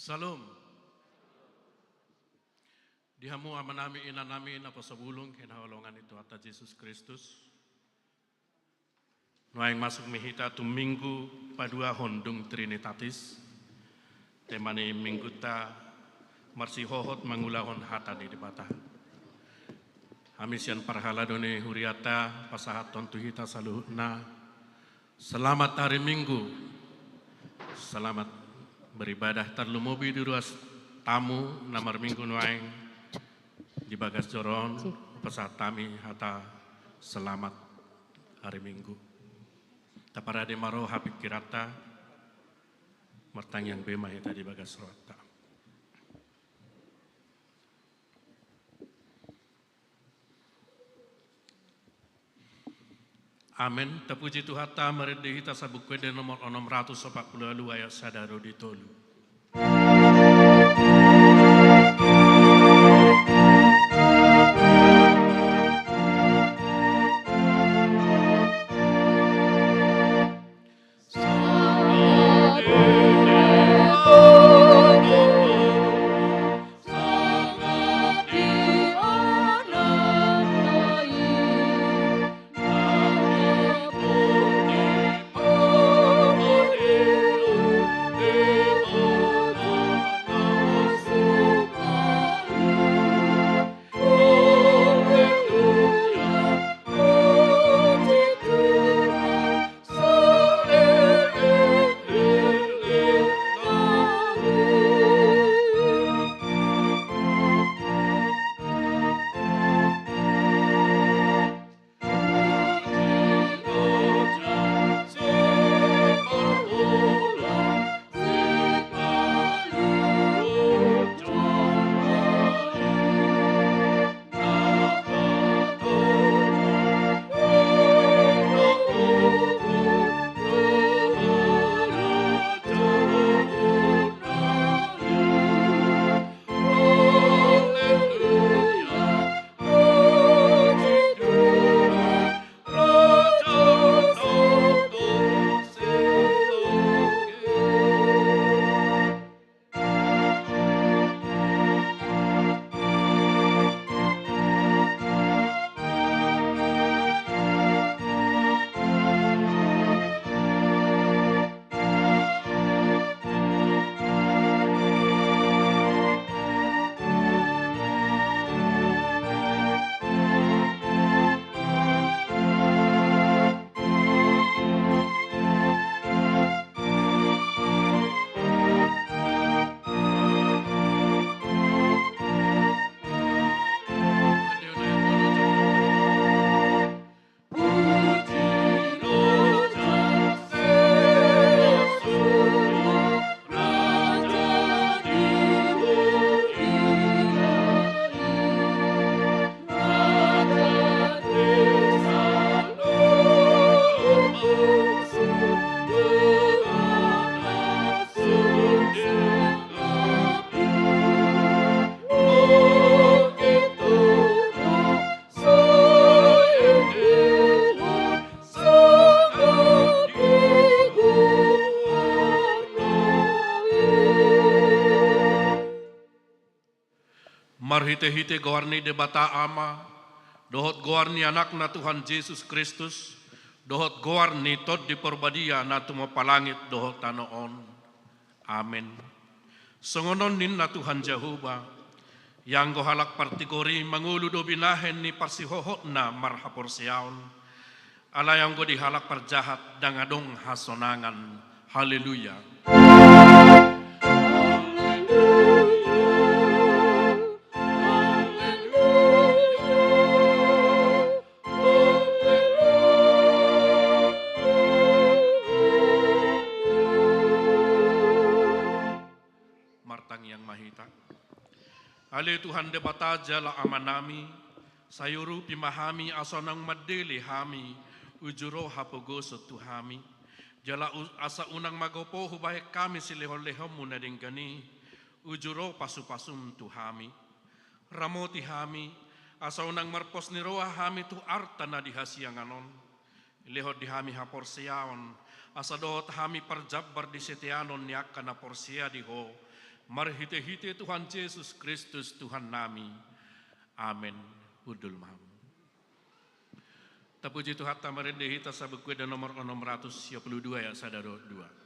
Salom. Dihamu amanami inanami na pasabulong kinahulungan ito at Jesus Kristus. Nuayang masuk mihita tu minggu padua hondung Trinitatis. Temani minggu ta marsihohot mangulahon hata di debata. Hamisian parhala doni huriata pasahaton tuhita saluhna. Selamat hari Minggu. Selamat beribadah terlumubi di ruas tamu namar Minggu nuaing di bagas joron pesat tami hata selamat hari Minggu. Taparade maro hapik kirata mertangyang bema hita di bagas rota. Amin. Terpuji Tuhan ta meredehi ta sabukwe de nomor 642 ayat sadaro ditolu. Marhite-hite goarni debata ama, dohot goarni anak na Tuhan Yesus Kristus, dohot goarni tod di perbadia na tumapalangit dohot tanoon. Amen. Songonon nin na Tuhan Jehovah, yang gohalak partikori mangulu do binahen ni parsihohot na marhapor siyaon, ala yang go dihalak parjahat dangadong hasonangan. Haleluya. Ale Tuhan debata jala amanami, sayuru pimahami asonang madeli hami, ujuro hapogo setuhami, jala asa unang magopo hubahe kami sileho-leho munadingkani, ujuro pasu-pasum tuhami, ramoti hami, asa unang marpos niroa hami tu arta na dihasianganon, leho dihami hapor siyaon, asa dohot hami parjabbar di setianon niaka na porsia diho, Marhite-hite Tuhan Yesus Kristus Tuhan nami. Amin. Udul maham. Tapuji Tuhan tamarende hita sabukwe dan nomor 622 ya sadaro 2.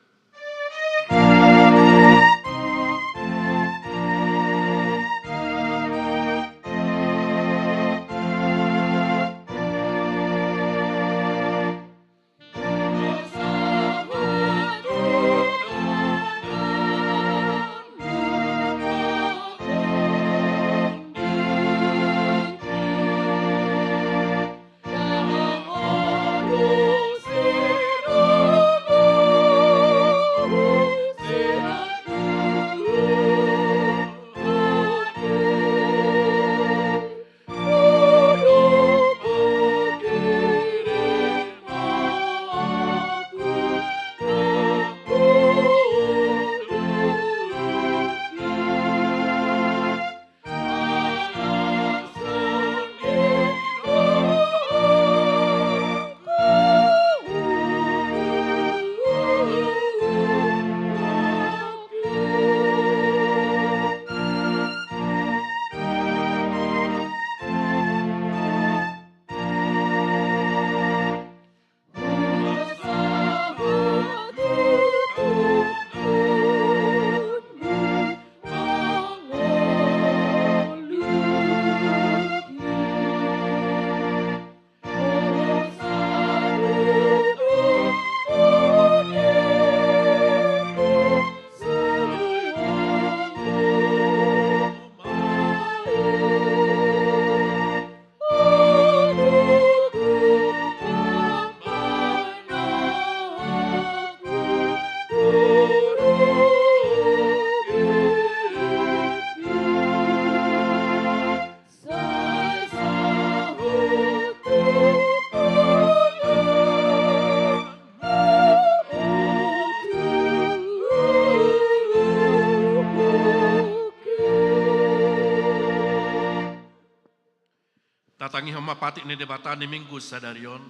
Tatangi homa patik ni debata ni minggu sadarion,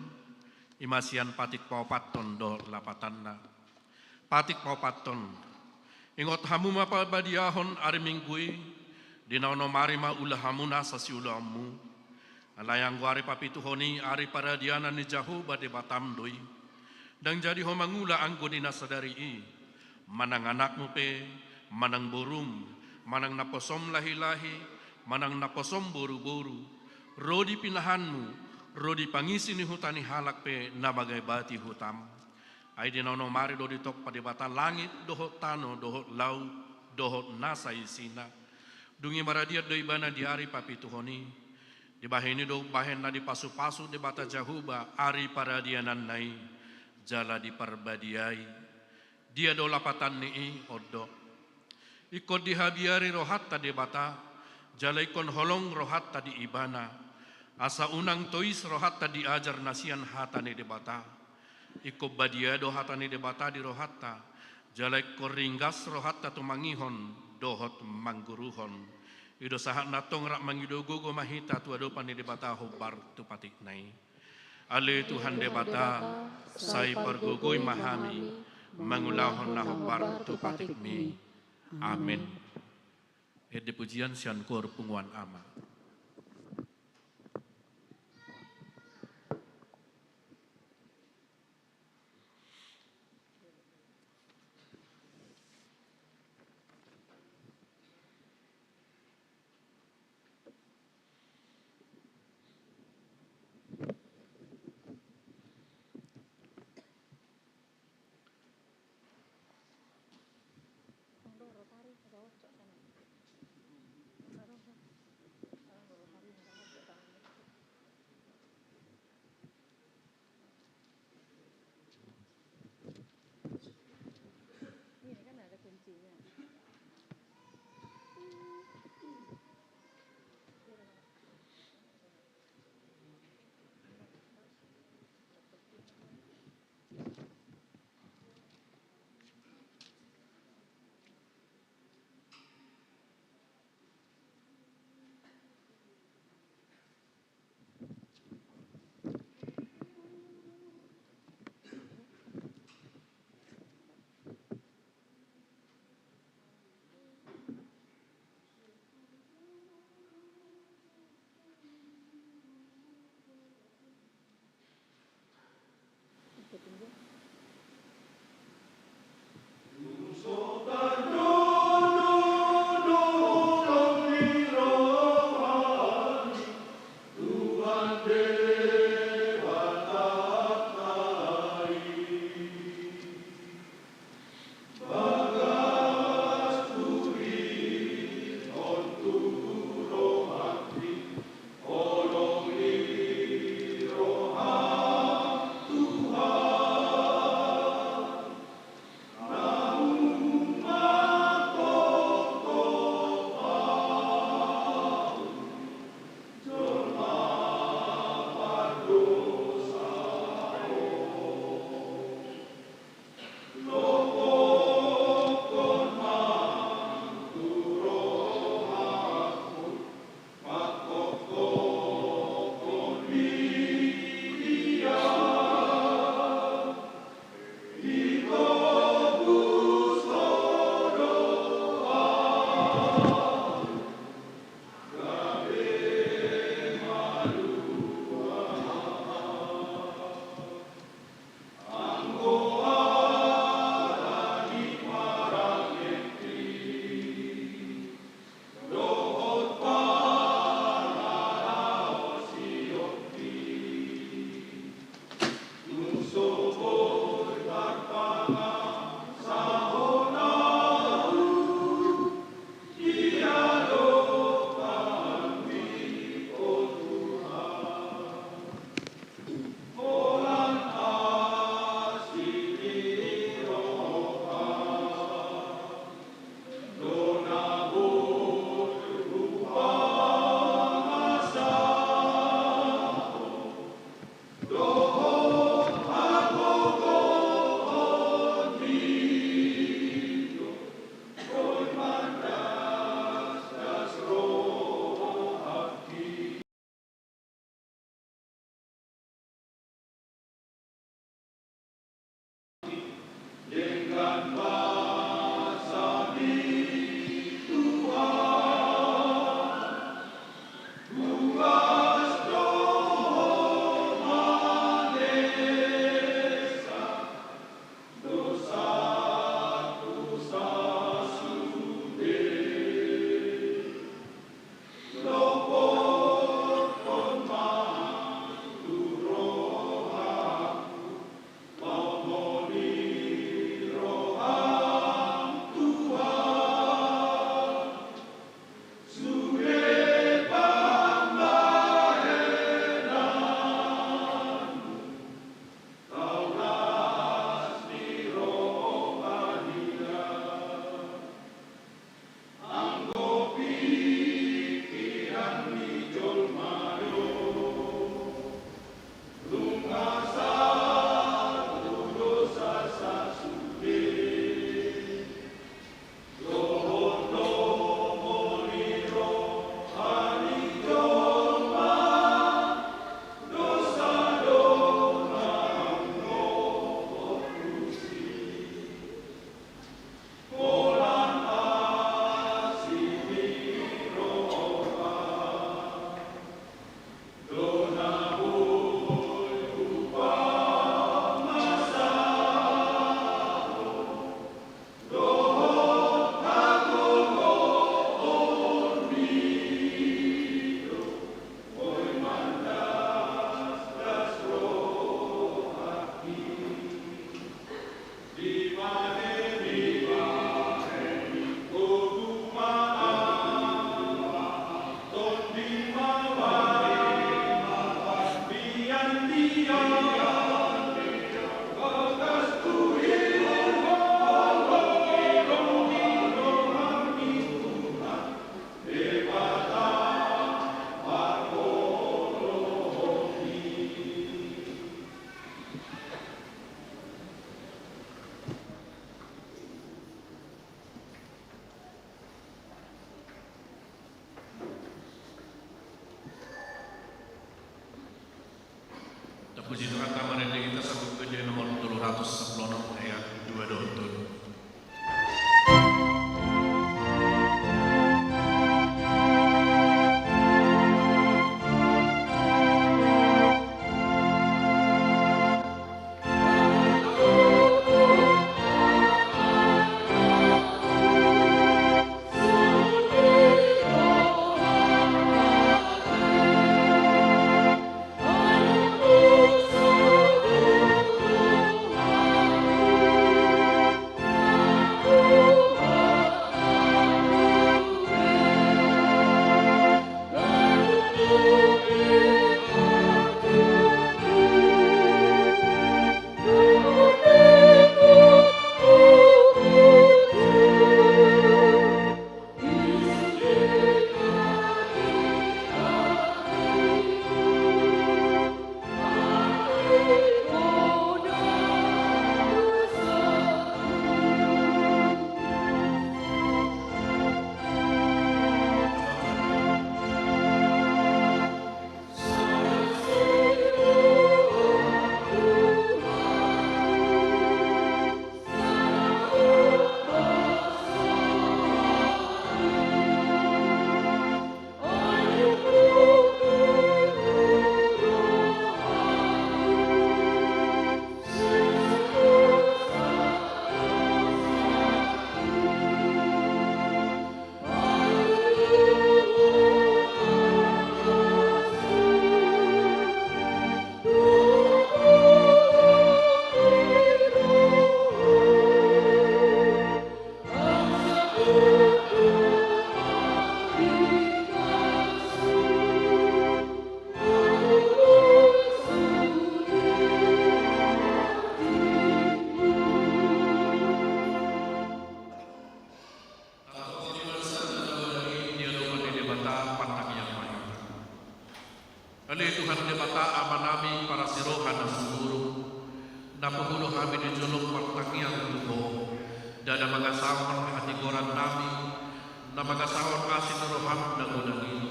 imasian patik paupaton do lapatanna. Patik paupaton, ingot hamu mapa badiahon ari minggui, dinaono marima ulah hamuna sasi ulamu. Alayang guari papitu honi ari para diana ni jahu bade batam doi. Dan jadi homa ngula anggonina sadari i, manang anakmu pe, manang burung, manang naposom lahi-lahi, manang naposom boru-boru. Rodi pinahanmu, rodi pangisi ni hutani halak pe nabagai bati hutam. Ai di nono mari do ditok pada bata langit dohot tano dohot laut dohot nasa isina. Dungi maradiat do ibana di hari papi tuhoni. Di bahini do bahen na di pasu-pasu di bata jahuba ari para dianan nai jala di parbadiai. Dia do lapatan ni odo. Ikut di habiari rohat tadi bata jala ikon holong rohat tadi ibana. Asa unang tois rohatta diajar nasian hatane debata. Iko badiado hatane debata di rohatta. Jalai koringgas rohatta tumangihon dohot mangguruhon. Ido sahat natong rak mangidogogo mahita tuadopan di debata hobar tu patik nai. Ale Tuhan debata sai pargogoi mahami mangulahon na hobar tu patik mi. Amin. Ede pujian sian kor punguan ama. Puji Tuhan kamarin kita sambut ke nomor 316 ayat 2 dontun. Oleh Tuhan debata amanami para sirohan na sumuro, na pagulong kami di julong magtakiang tuho, dada mag-asawang katiguran namin, na mag-asawang kasinuruhan na gunangin.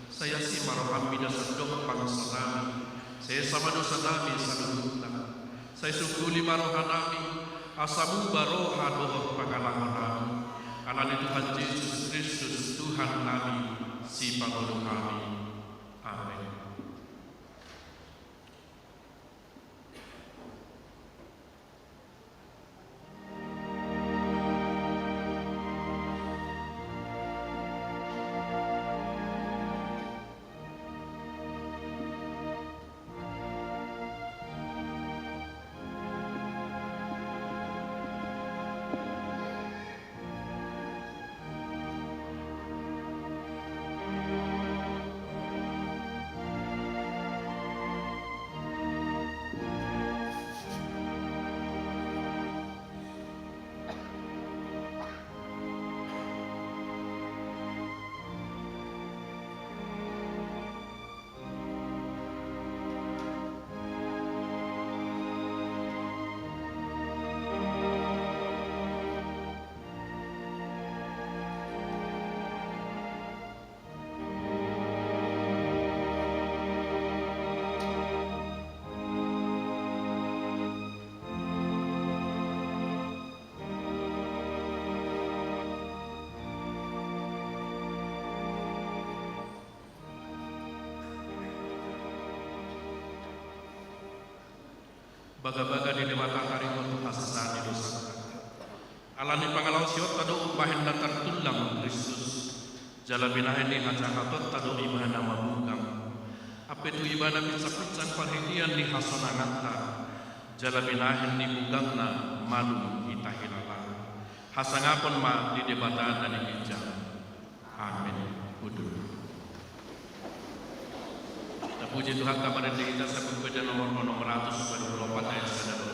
Saya si marohami na sandok pangsa namin, saya sama dosa namin sa luhut na. Saya sukuli marohan namin, asamu baroha dohot pangalaman alani Tuhan Yesus Kristus Tuhan kami si pangulu kami. Amin. Baga-baga di mata hari untuk hasan di dosa. Alani pangalaw siot tado upahin datar tulang Kristus. Jala binahin ni hacahatot tado ibahan nama bungkam. Apa itu ibadah pizza-pizza parhidian ni hasonangata. Jala binahin ni bungkamna malu kita hilala. Hasangapon ma di debatan dan di bijak. Amin. Udur. Puji Tuhan kepada kita sepenuhnya nomor 124 ayat 1.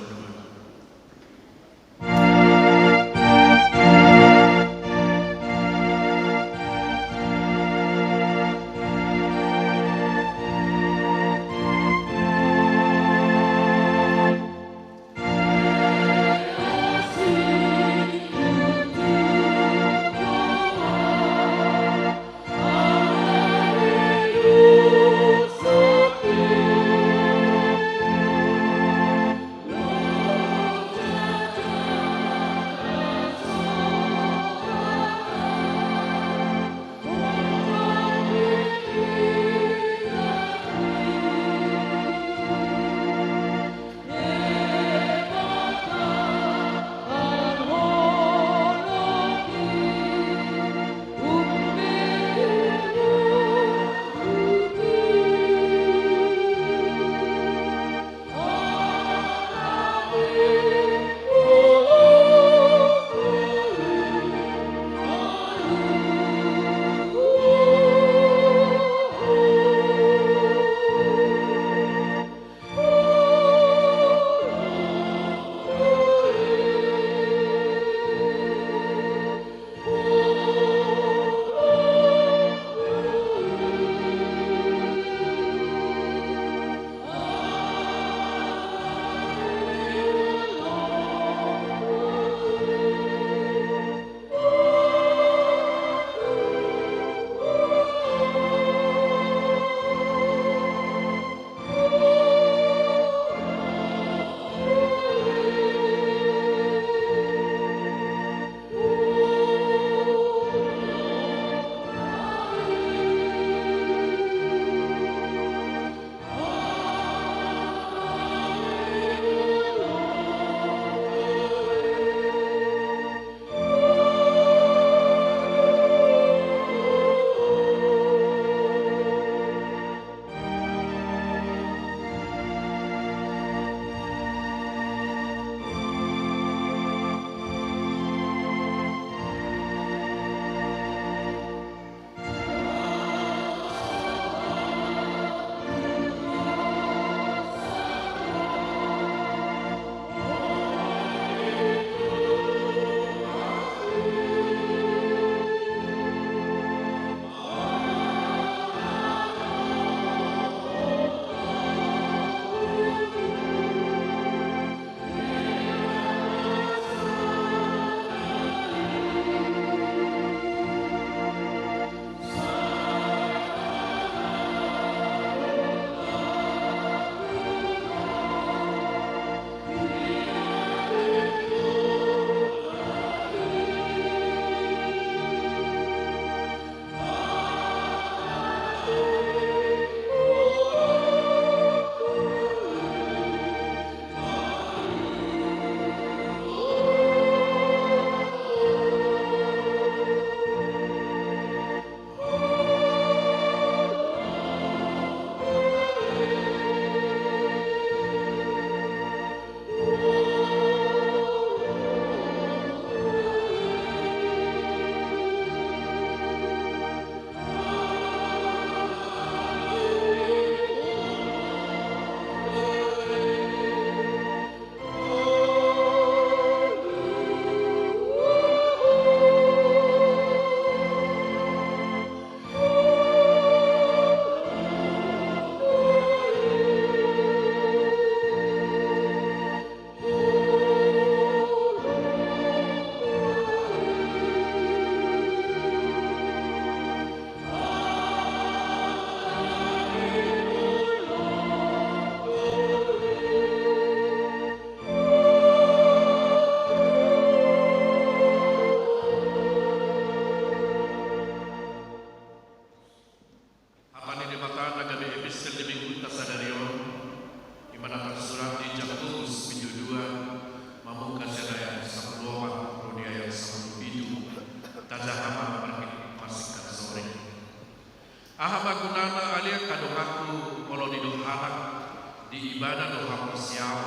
hapusiau,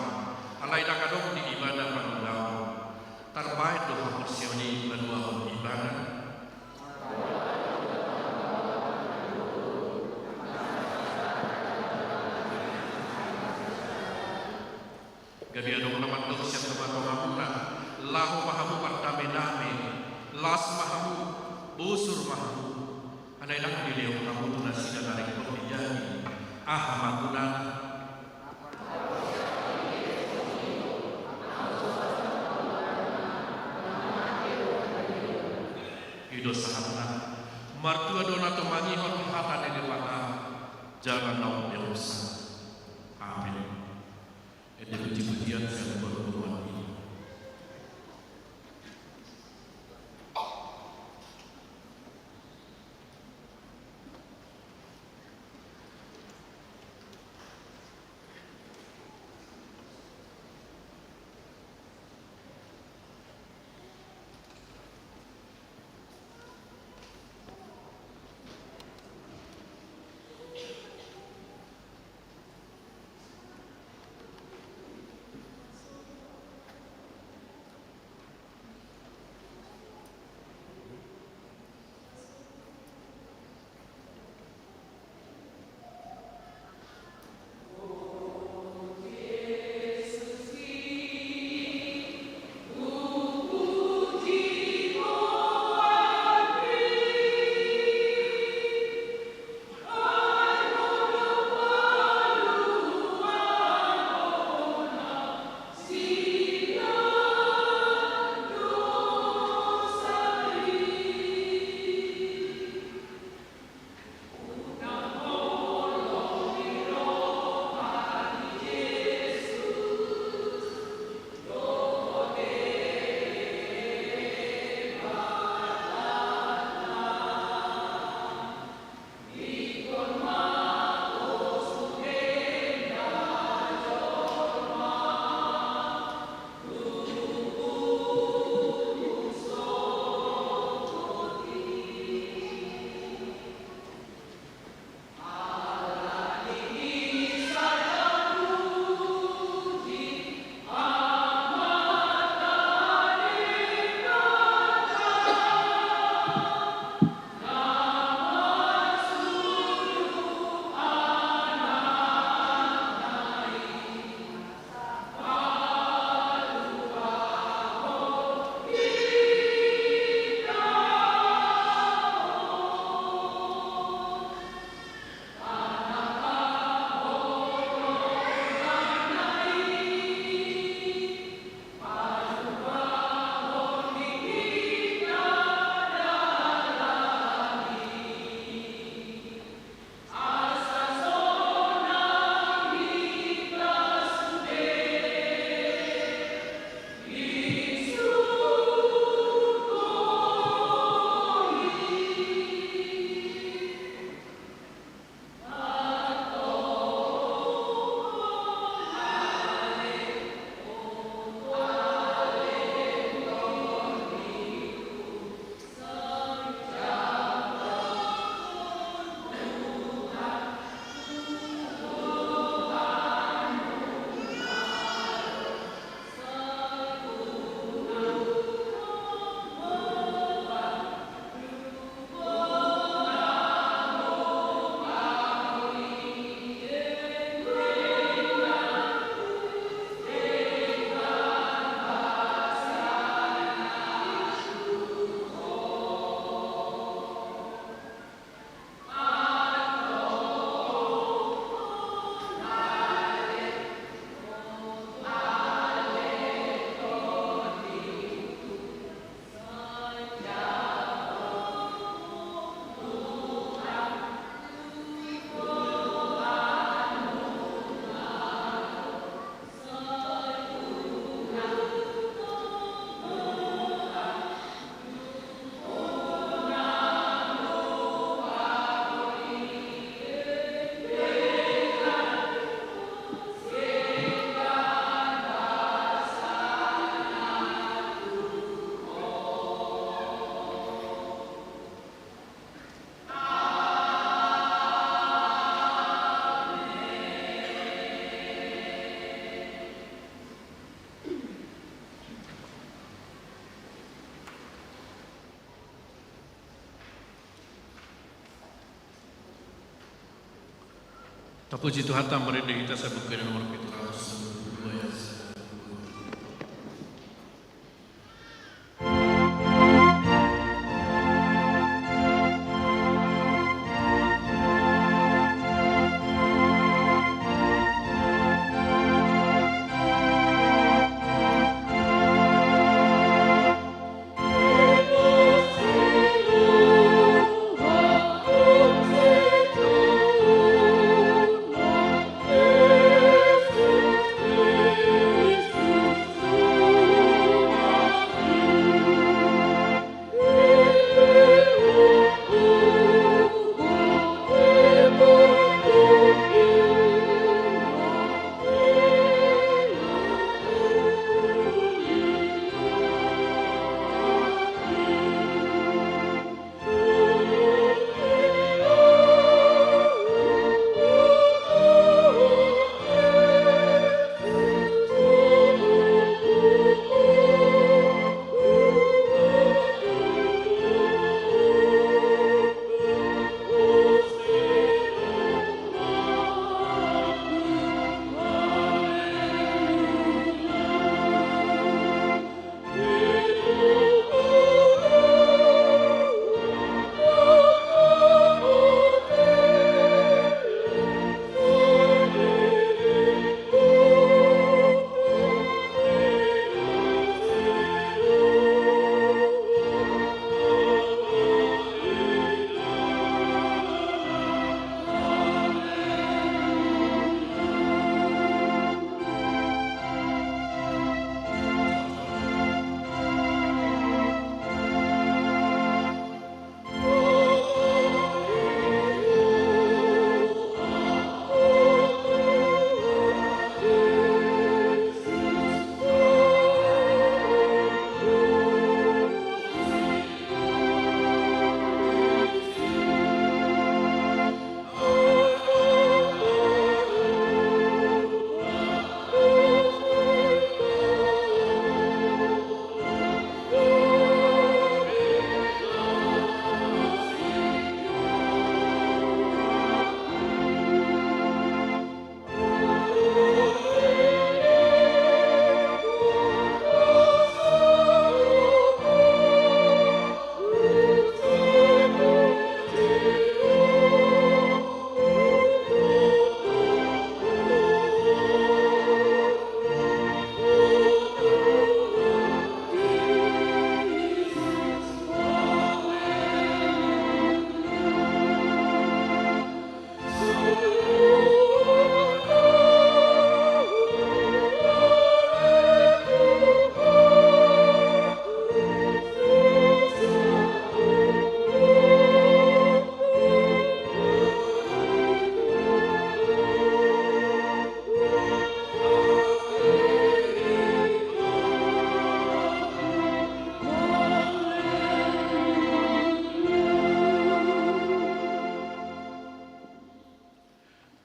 alai dah kadang di ibadah panggau, terbaik doa hapusiau ni berdua ibadah. Gabi adong naman doa siya teman mahamuna, lahu mahamu pertame-tame, las mahamu, busur mahamu, anai dah dileu kamu nasi dan narik pembijani, ahamaguna. Ido sahamna, martua dona to mangihon hata nene pata, jangan naum derusa. Amin. Ede puji-pujian yang berhubungan ini. Puji Tuhan tamari kita sebut ke nomor kita.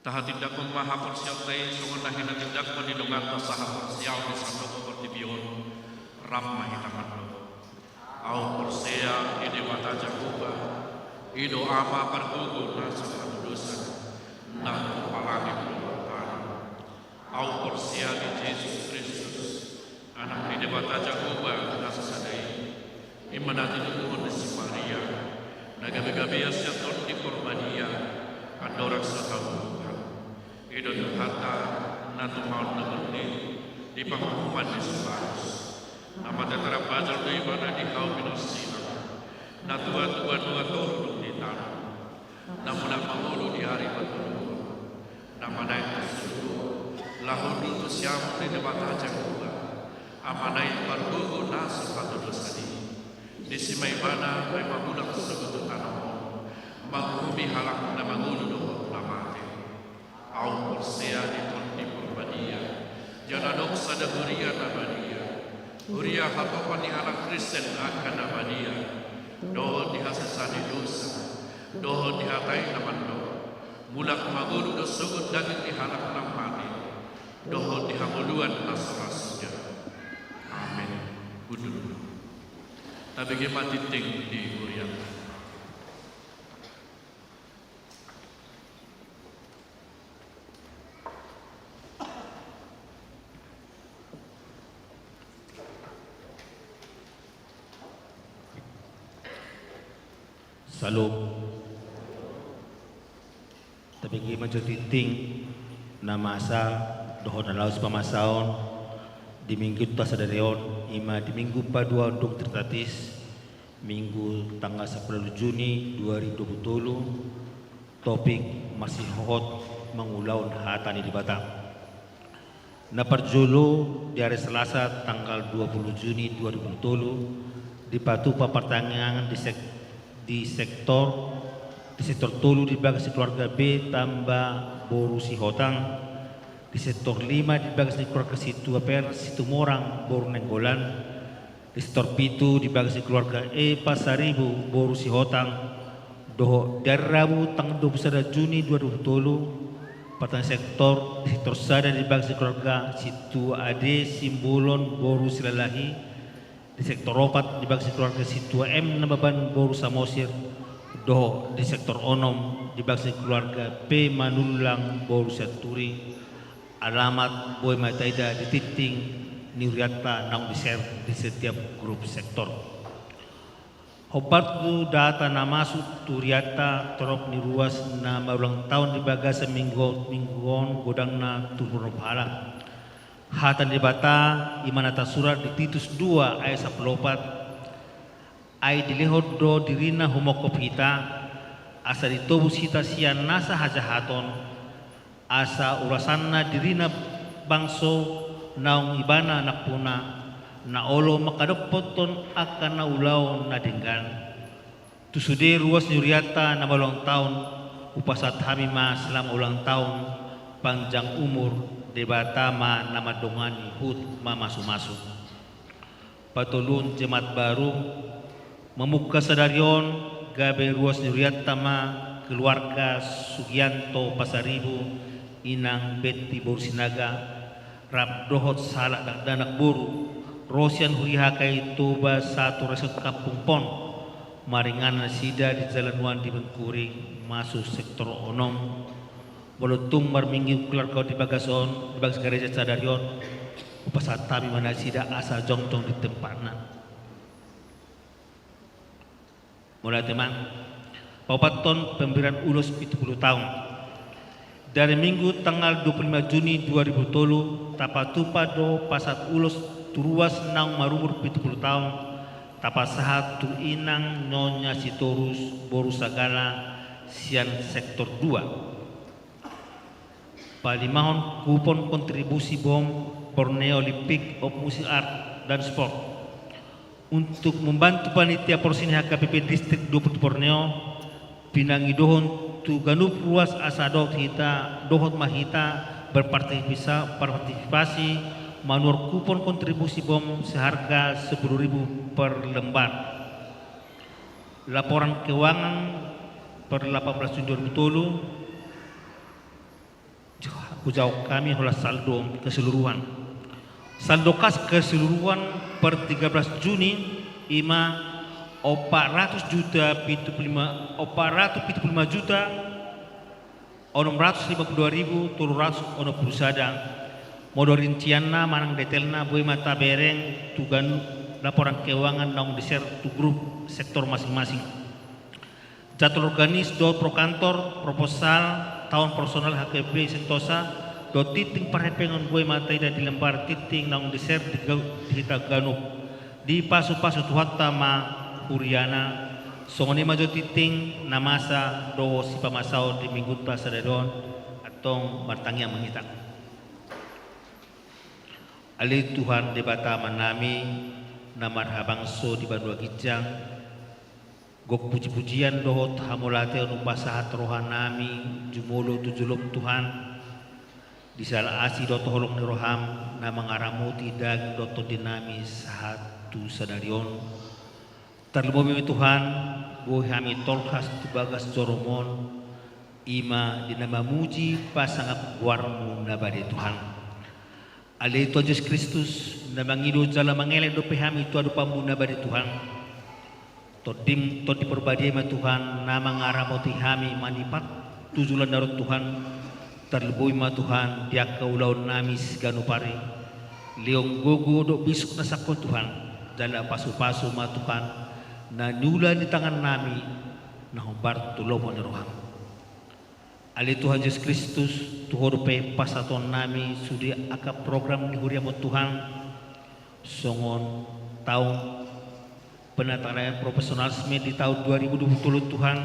Tahatindak memahapun siap tay sungun nahin tindak menidungan tasahapun siap di satu seperti bion ramah hitangan lo. Au persea ide mata jakuba ido ama pergugu nasa dosa dan palagi bermatan. Au persea di Yesus Kristus anak ide mata jakuba nasa sadai imanati dukun di Maria naga-gabi asyatun di Pormania kandorak satamu Ido terhata natu maut negeri di pengumuman di Subarus. Nama tetara bajal di mana di kau minusina. Natua turun di tanah. Namun nak mengulu di hari bertemu. Nama naik tersebut. Lahun itu siapa di debat aja gua. Amanai bergugu nasu atau dosa di simai mana memang budak sebut tanah. Menghumi halak nama ngulu doa au persea di tondi Porbadia jana doksa da huria nabadia huria hatopan di anak Kristen akan nabadia doho dihasasani dosa doho dihatai namando mulak magulu do sugut daging di anak namani doho dihamuluan nasrasnya amin budul tapi mati ting di huria Salom. Tabigi majotiting na masa dohon na laos pamasaon di minggu ta sa dareon ima di minggu pa 2 undong tertatis minggu tanggal 10 Juni 2020 topik masih hot mangulaon hata ni di Batam. Naparjulo di hari Selasa tanggal 20 Juni 2020 di Patupa pertanyaan di sektor tulu di bagas keluarga B tambah boru si hotang, di sektor 5 di bagas keluarga situ per situ morang boru nenggolan, di sektor 7 di bagas keluarga E Pasaribu boru si hotang, doho dari Rabu tanggal 21 Juni 2020 pertanyaan sektor di sektor sada di bagas keluarga situ Ade Simbolon boru silalahi, di sektor 4 di bagas keluarga situ M Nababan boru Samosir, doho di sektor onom di bagas keluarga P Manulang boru Saturi, alamat Boy Mataida di titing Nuriata nang di setiap grup sektor. Hobatku data na masuk Turiata torok ni ruas na ulang tahun di bagas mingguon godang na turun pahala. Hatan di Bata imanata surat di Titus 2 ayat 14 ay dilihod do dirina humokop hita asa ditobus hita siya nasa hajahaton asa urasanna dirina bangso naong ibana nakpuna na olo makadappoton akan na ulaw na dinggan tusude ruas nyuriata na ulang tahun upasat hamima selama ulang tahun panjang umur debata ma nama dongani hut ma masu-masu patulun jemaat baru membuka sadarion gabe ruas nyuriata ma keluarga Sugianto Pasaribu inang Betty Borsinaga rap dohot salak danak buru Rosian huriha kay tuba satu resort kampung pon maringan sida di jalan wan di Bengkuring masuk sektor onom bolotung marminggu keluarga di bagason di bagas gereja sadarion upasat tabi mana sida asa jongtong di tempatna mulai teman paupaton pemberian ulus 70 tahun dari minggu tanggal 25 Juni 2020 tapatupa do pasat ulus turuas nang marumur 70 tahun tapasahat tu inang nyonya sitorus boru sagala sian sektor 2 palimahon kupon kontribusi bom Borneo Olympic of Music Art dan Sport untuk membantu panitia porsini HKPP Distrik 20 Borneo pinangi dohon tu ganup ruas asa dohot hita dohot mahita berpartisipasi manur kupon kontribusi bom seharga 10.000 per lembar. Laporan keuangan per 18 Juni 2020 Kujau kami adalah saldo keseluruhan. Saldo kas keseluruhan per 13 Juni ima 400 juta 475 juta 652.300 ono perusahaan modo rincianna manang detailna boy mata bereng tugan laporan keuangan naung diser tu grup sektor masing-masing. Jadwal organis do pro kantor proposal tahun personal HKP Sentosa do titing parhepengon boy matai dan di lembar titing naung diser di hita ganup di pasu-pasu tuhatta ma Uriana songoni majo titing namasa do si pamasao di minggu pasadadon atong martangya mengita ali Tuhan debata manami namar habangso di Bandua Gijang gok puji-pujian dohot hamulate numpasahat rohanami jumulo tujuluk Tuhan disala asi doto holong ni roham na mangaramuti daging doto dinamis satu sadarion terlebih Tuhan boh kami tolkas tubagas joromon ima dinama muji pasangap warmu nabade Tuhan ale itu Yesus Kristus na mangido jala mangele do pehami itu adu pambu nabade Tuhan todim to diperbadi ma Tuhan na mangaramoti hami manipat tujulan darut Tuhan terlebih ma Tuhan dia kaulaun namis ganupari leong gogo do bisuk na sakon Tuhan jala pasu-pasu ma Tuhan na nula di tangan nami na humbar tulomo ni roham. Ali Tuhan Yesus Kristus Tuhan pe pasaton nami sudi aka program ni huria mo Tuhan songon tahun penataran profesionalisme di tahun 2020 Tuhan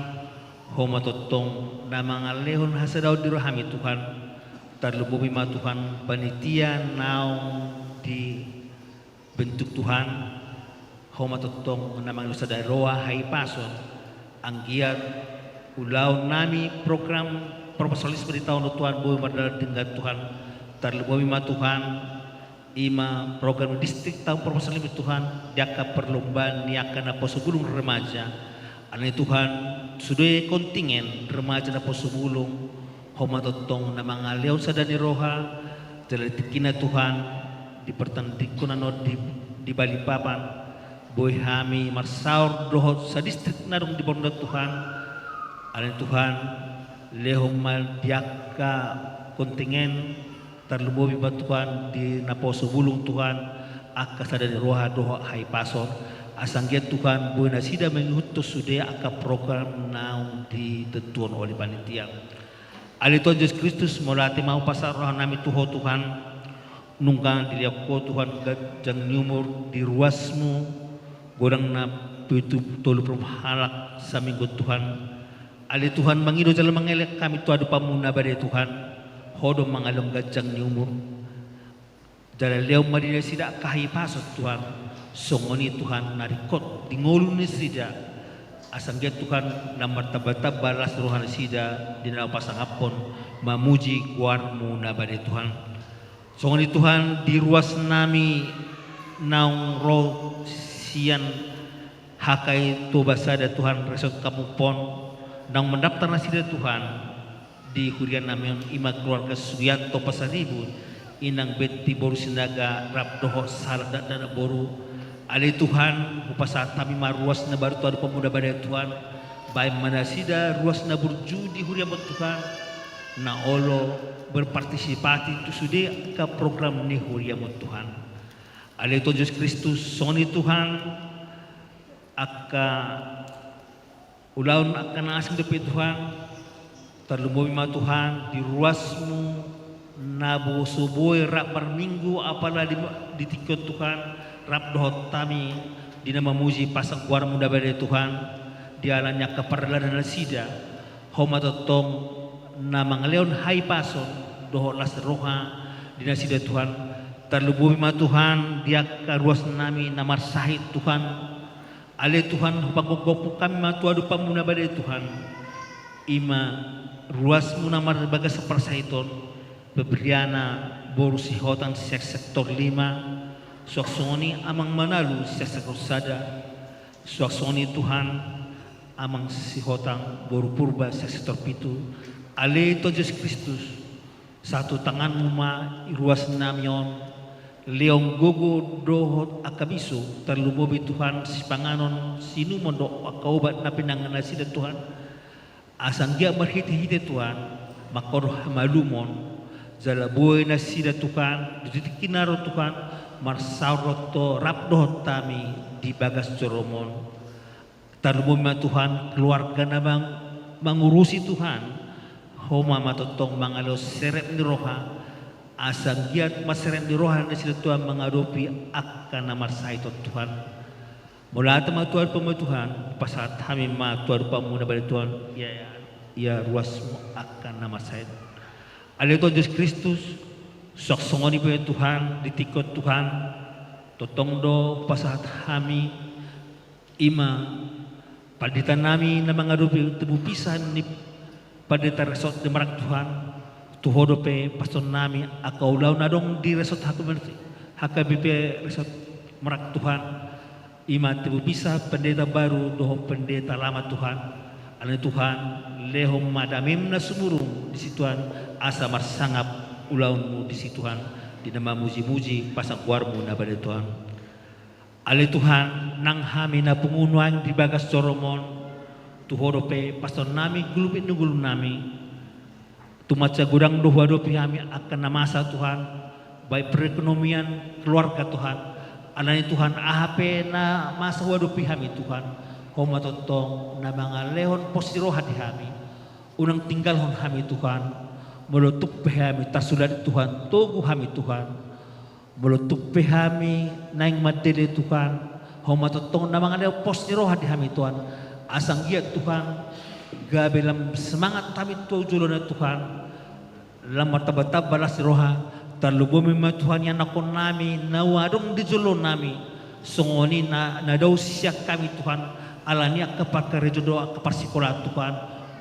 homa totong na mga lehon hasadaw di rohami Tuhan terlebih ma Tuhan panitia naong di bentuk Tuhan homa totong na mga lusadaroa hay pason ang giat ulaw nami program profesionalisme di tahun Tuhan boleh berdala dengan Tuhan terlebih ma Tuhan ima program distrik tahun profesionalisme Tuhan diaka perlombaan niaka na posubulung remaja anay Tuhan sudah kontingen remaja na posubulung homa totong na mga leon sa dani roha jalatikin na Tuhan di pertandik ko na no di Balikpapan boy hami marsaur dohot sa distrik na rong di Bonda Tuhan anay Tuhan lehong maldiaka kontingen terlebih ba Tuhan di naposo bulong Tuhan aka sa dani roha doho hay pason asanggiat Tuhan buhay na sida mengutos sudah aka program naong di tentuan oleh panitia alito Yesus Kristus molati mau pasar roha nami tuho Tuhan nungkang diliak ko Tuhan jang nyumur di ruasmu godang na pitu tolu halak sa minggu Tuhan ali Tuhan mangido jalan mangelek kami tu adu pamuna badai Tuhan hodo mangalong gajang ni umur jalan leo madina sida kahi pasot Tuhan songoni Tuhan narikot dingolu ni sida asangget Tuhan namar tabata balas rohan sida di dalam pasangapon mamuji kuarmu na badai Tuhan songoni Tuhan di ruas nami naung ro sian hakai to basada Tuhan resot kamupon nang mendaftar nasida Tuhan di hurian namin ima keluarga Sugianto Pasaribu inang beti boru sinaga rap doho salat dana boru ali Tuhan upasa tami maruas na baru tu ada pemuda badai Tuhan baik mana sida ruas na burju di hurian Tuhan na olo berpartisipasi itu sudah ke program ni hurian Tuhan ali Tuhan Yesus Kristus soni Tuhan aka ulaun akan asing depi Tuhan terlebih ma Tuhan di ruasmu nabu subuh rak per minggu apalah di tikut Tuhan rap dohot tami di nama muji pasang kuar muda badai Tuhan di alanya keperlan dan sida homa totong nama ngeleon hai pason dohot las roha di nasida Tuhan terlebih ma Tuhan dia ke ruas nami namar sahid Tuhan ale Tuhan paggogopo kami matuadu pamuna badai Tuhan ima ruasmu namar bagas sepersaiton bebriana boru sihotan sektor 5 suaksoni amang manalu sektor sada suaksoni Tuhan amang sihotan boru purba sektor 7 ale to Yesus Kristus satu tanganmu ma ruas namion leong gogo dohot akabiso terlubobi Tuhan si panganon sinu mondo akaubat na pinanganan sida Tuhan asang dia merhiti-hiti Tuhan makor malumon jala boy na sida Tuhan di kinaro Tuhan marsaroto rap dohot tami di bagas joromon terlubobi ma Tuhan keluarga namang mengurusi Tuhan homa matotong mangalo seret ni roha asang giat maseren di rohan na sila Tuhan mengadopi akan namar saitot Tuhan mula tama Tuhan Tuhan pasat kami ma Tuhan pamuna balik Tuhan ya ruas akan namar sait ali Tuhan Yesus Kristus sok songoni pa Tuhan ditikot Tuhan totong do pasat kami ima paditan nami na mengadopi tebu pisan ni padita resort di marak Tuhan tuhodo pe pastor nami akau lau nadong di resort HKBP resort merak Tuhan ima tibu bisa pendeta baru doho pendeta lama Tuhan ane Tuhan lehom madamim na sumurung di situan asa marsangap ulaunmu di situan di nama muji-muji pasang kuarmu na pada Tuhan ale Tuhan nang hami na pungunuan di bagas coromon tuhodo pe pastor nami gulupit nugulun nami tumaca gudang doh wadopi kami akan namasa Tuhan baik perekonomian keluarga Tuhan anani Tuhan AHP na masa wadopi kami Tuhan homatotong na mga lehon posirohan di kami. Unang tinggal hon kami Tuhan, melutuk kami tasulat Tuhan, tugu kami Tuhan, melutuk kami naing madili Tuhan, homatotong na mga lehon posirohan di kami Tuhan, asang giat Tuhan, gabi lam semangat kami tujulo na Tuhan, lam martabat balas roha, talubumi ma Tuhan yang nakon nami, nawadong dijulo nami, songoni na daw siya kami Tuhan, alania keparkarejo doa keparsikola Tuhan,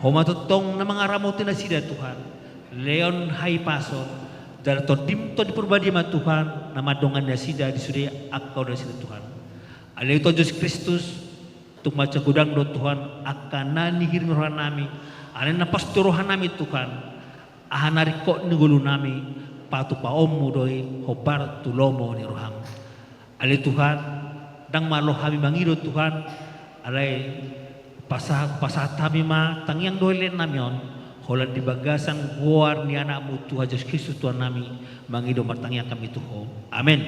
homatotong na mga ramotin na sida Tuhan, leon hai pason, dal to dimto di perbadi ma Tuhan, na madongan na sida di sudia akau na sida Tuhan. Alai to Yesus Kristus, tuk maca gudang do Tuhan, akan nihir rohan nami, alai na pasturohan nami Tuhan, ahanari kok nigulu nami, patu pa omu doi, hobar tulomo ni roham. Alai Tuhan, dang malo kami mangido Tuhan, alai pasah kami ma tangyang doilen namion holan di bagasan guar ni anakmu Tuhan Yesus Kristus Tuhan nami mangido martangyang kami Tuhan. Amin.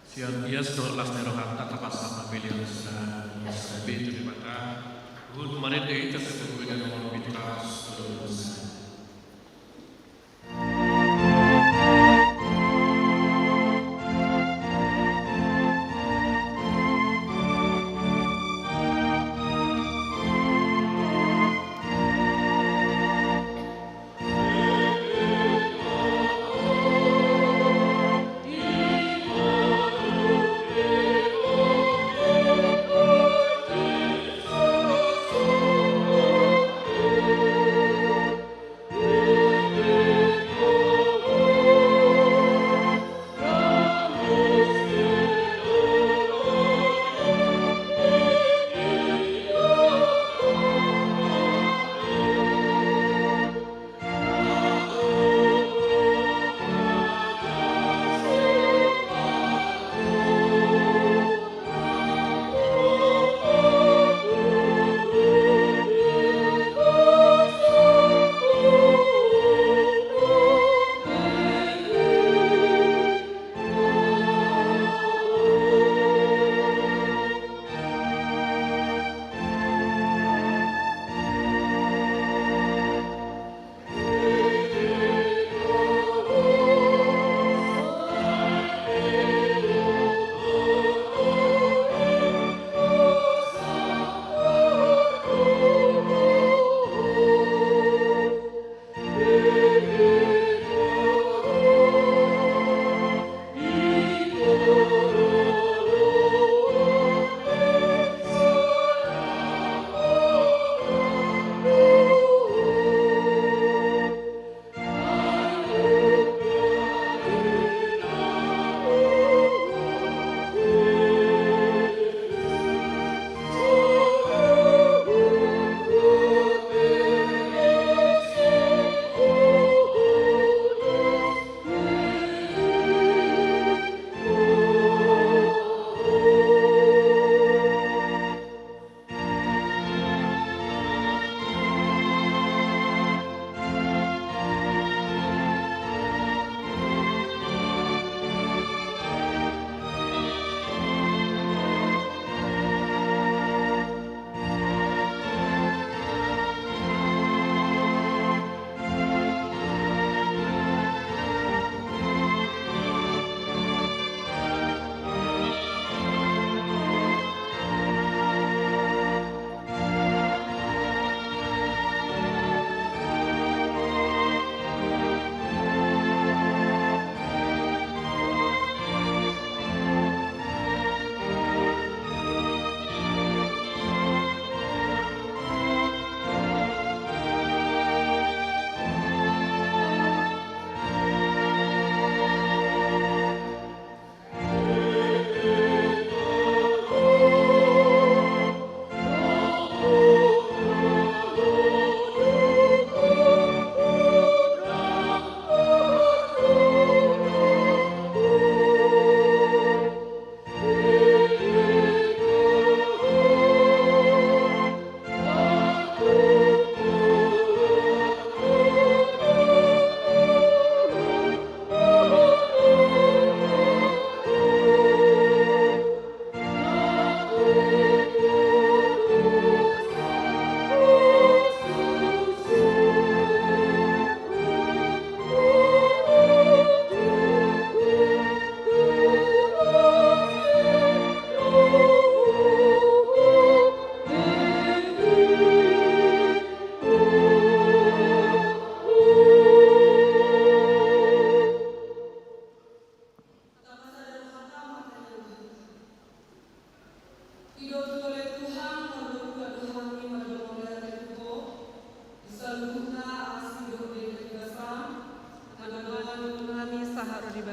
Siang bias do las nerohan tata pasal pilihan sana begitu di mata hud marit itu sebut dengan nomor bitas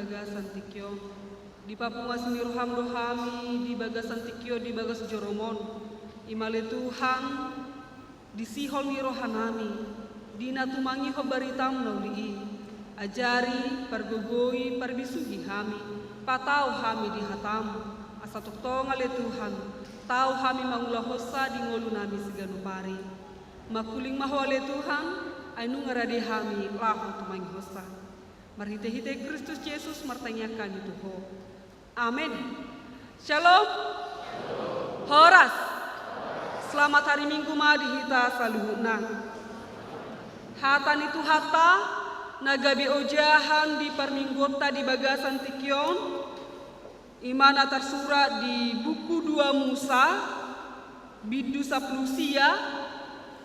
bagasan tikyo. Di papungas ni roham-rohami di bagasan tikyo di bagas joromon. Imale Tuhan di sihol ni rohanami. Di natumangi ho baritam nauli. Ajari, pargogoi, parbisugi hami. Patau hami di hatamu. Asa toktong ale Tuhan. Tau hami mangulahosa di ngolu nami siganupari. Makuling maho ale Tuhan. Ainu ngarade hami lahu tumangi hosa. Marhite-hite Kristus Yesus martanyakan itu ho. Amin. Shalom. Horas. Selamat hari Minggu ma dihita saluhuna. Hatan itu hata nagabi ojahan di perminggota di bagasan tikyon. Imana tersurat di buku 2 Musa bidu saplusia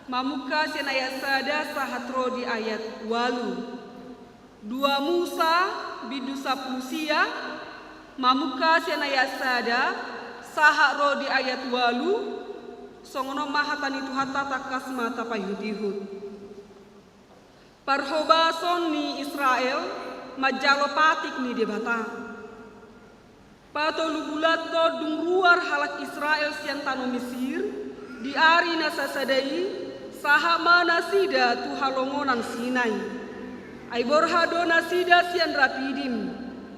mamuka senaya sada sahatro di ayat 8. 2 Musa bidu saplusia mamuka senaya sada sahatro di ayat 8 songono mahatan itu hata takas mata payudihud. Parhobason ni Israel majalo patik ni debata. Pato lubulato dungruar halak Israel siantano Mesir di ari nasasadai sahama nasida tu halongonan Sinai. Aiborhado nasida sian rapidim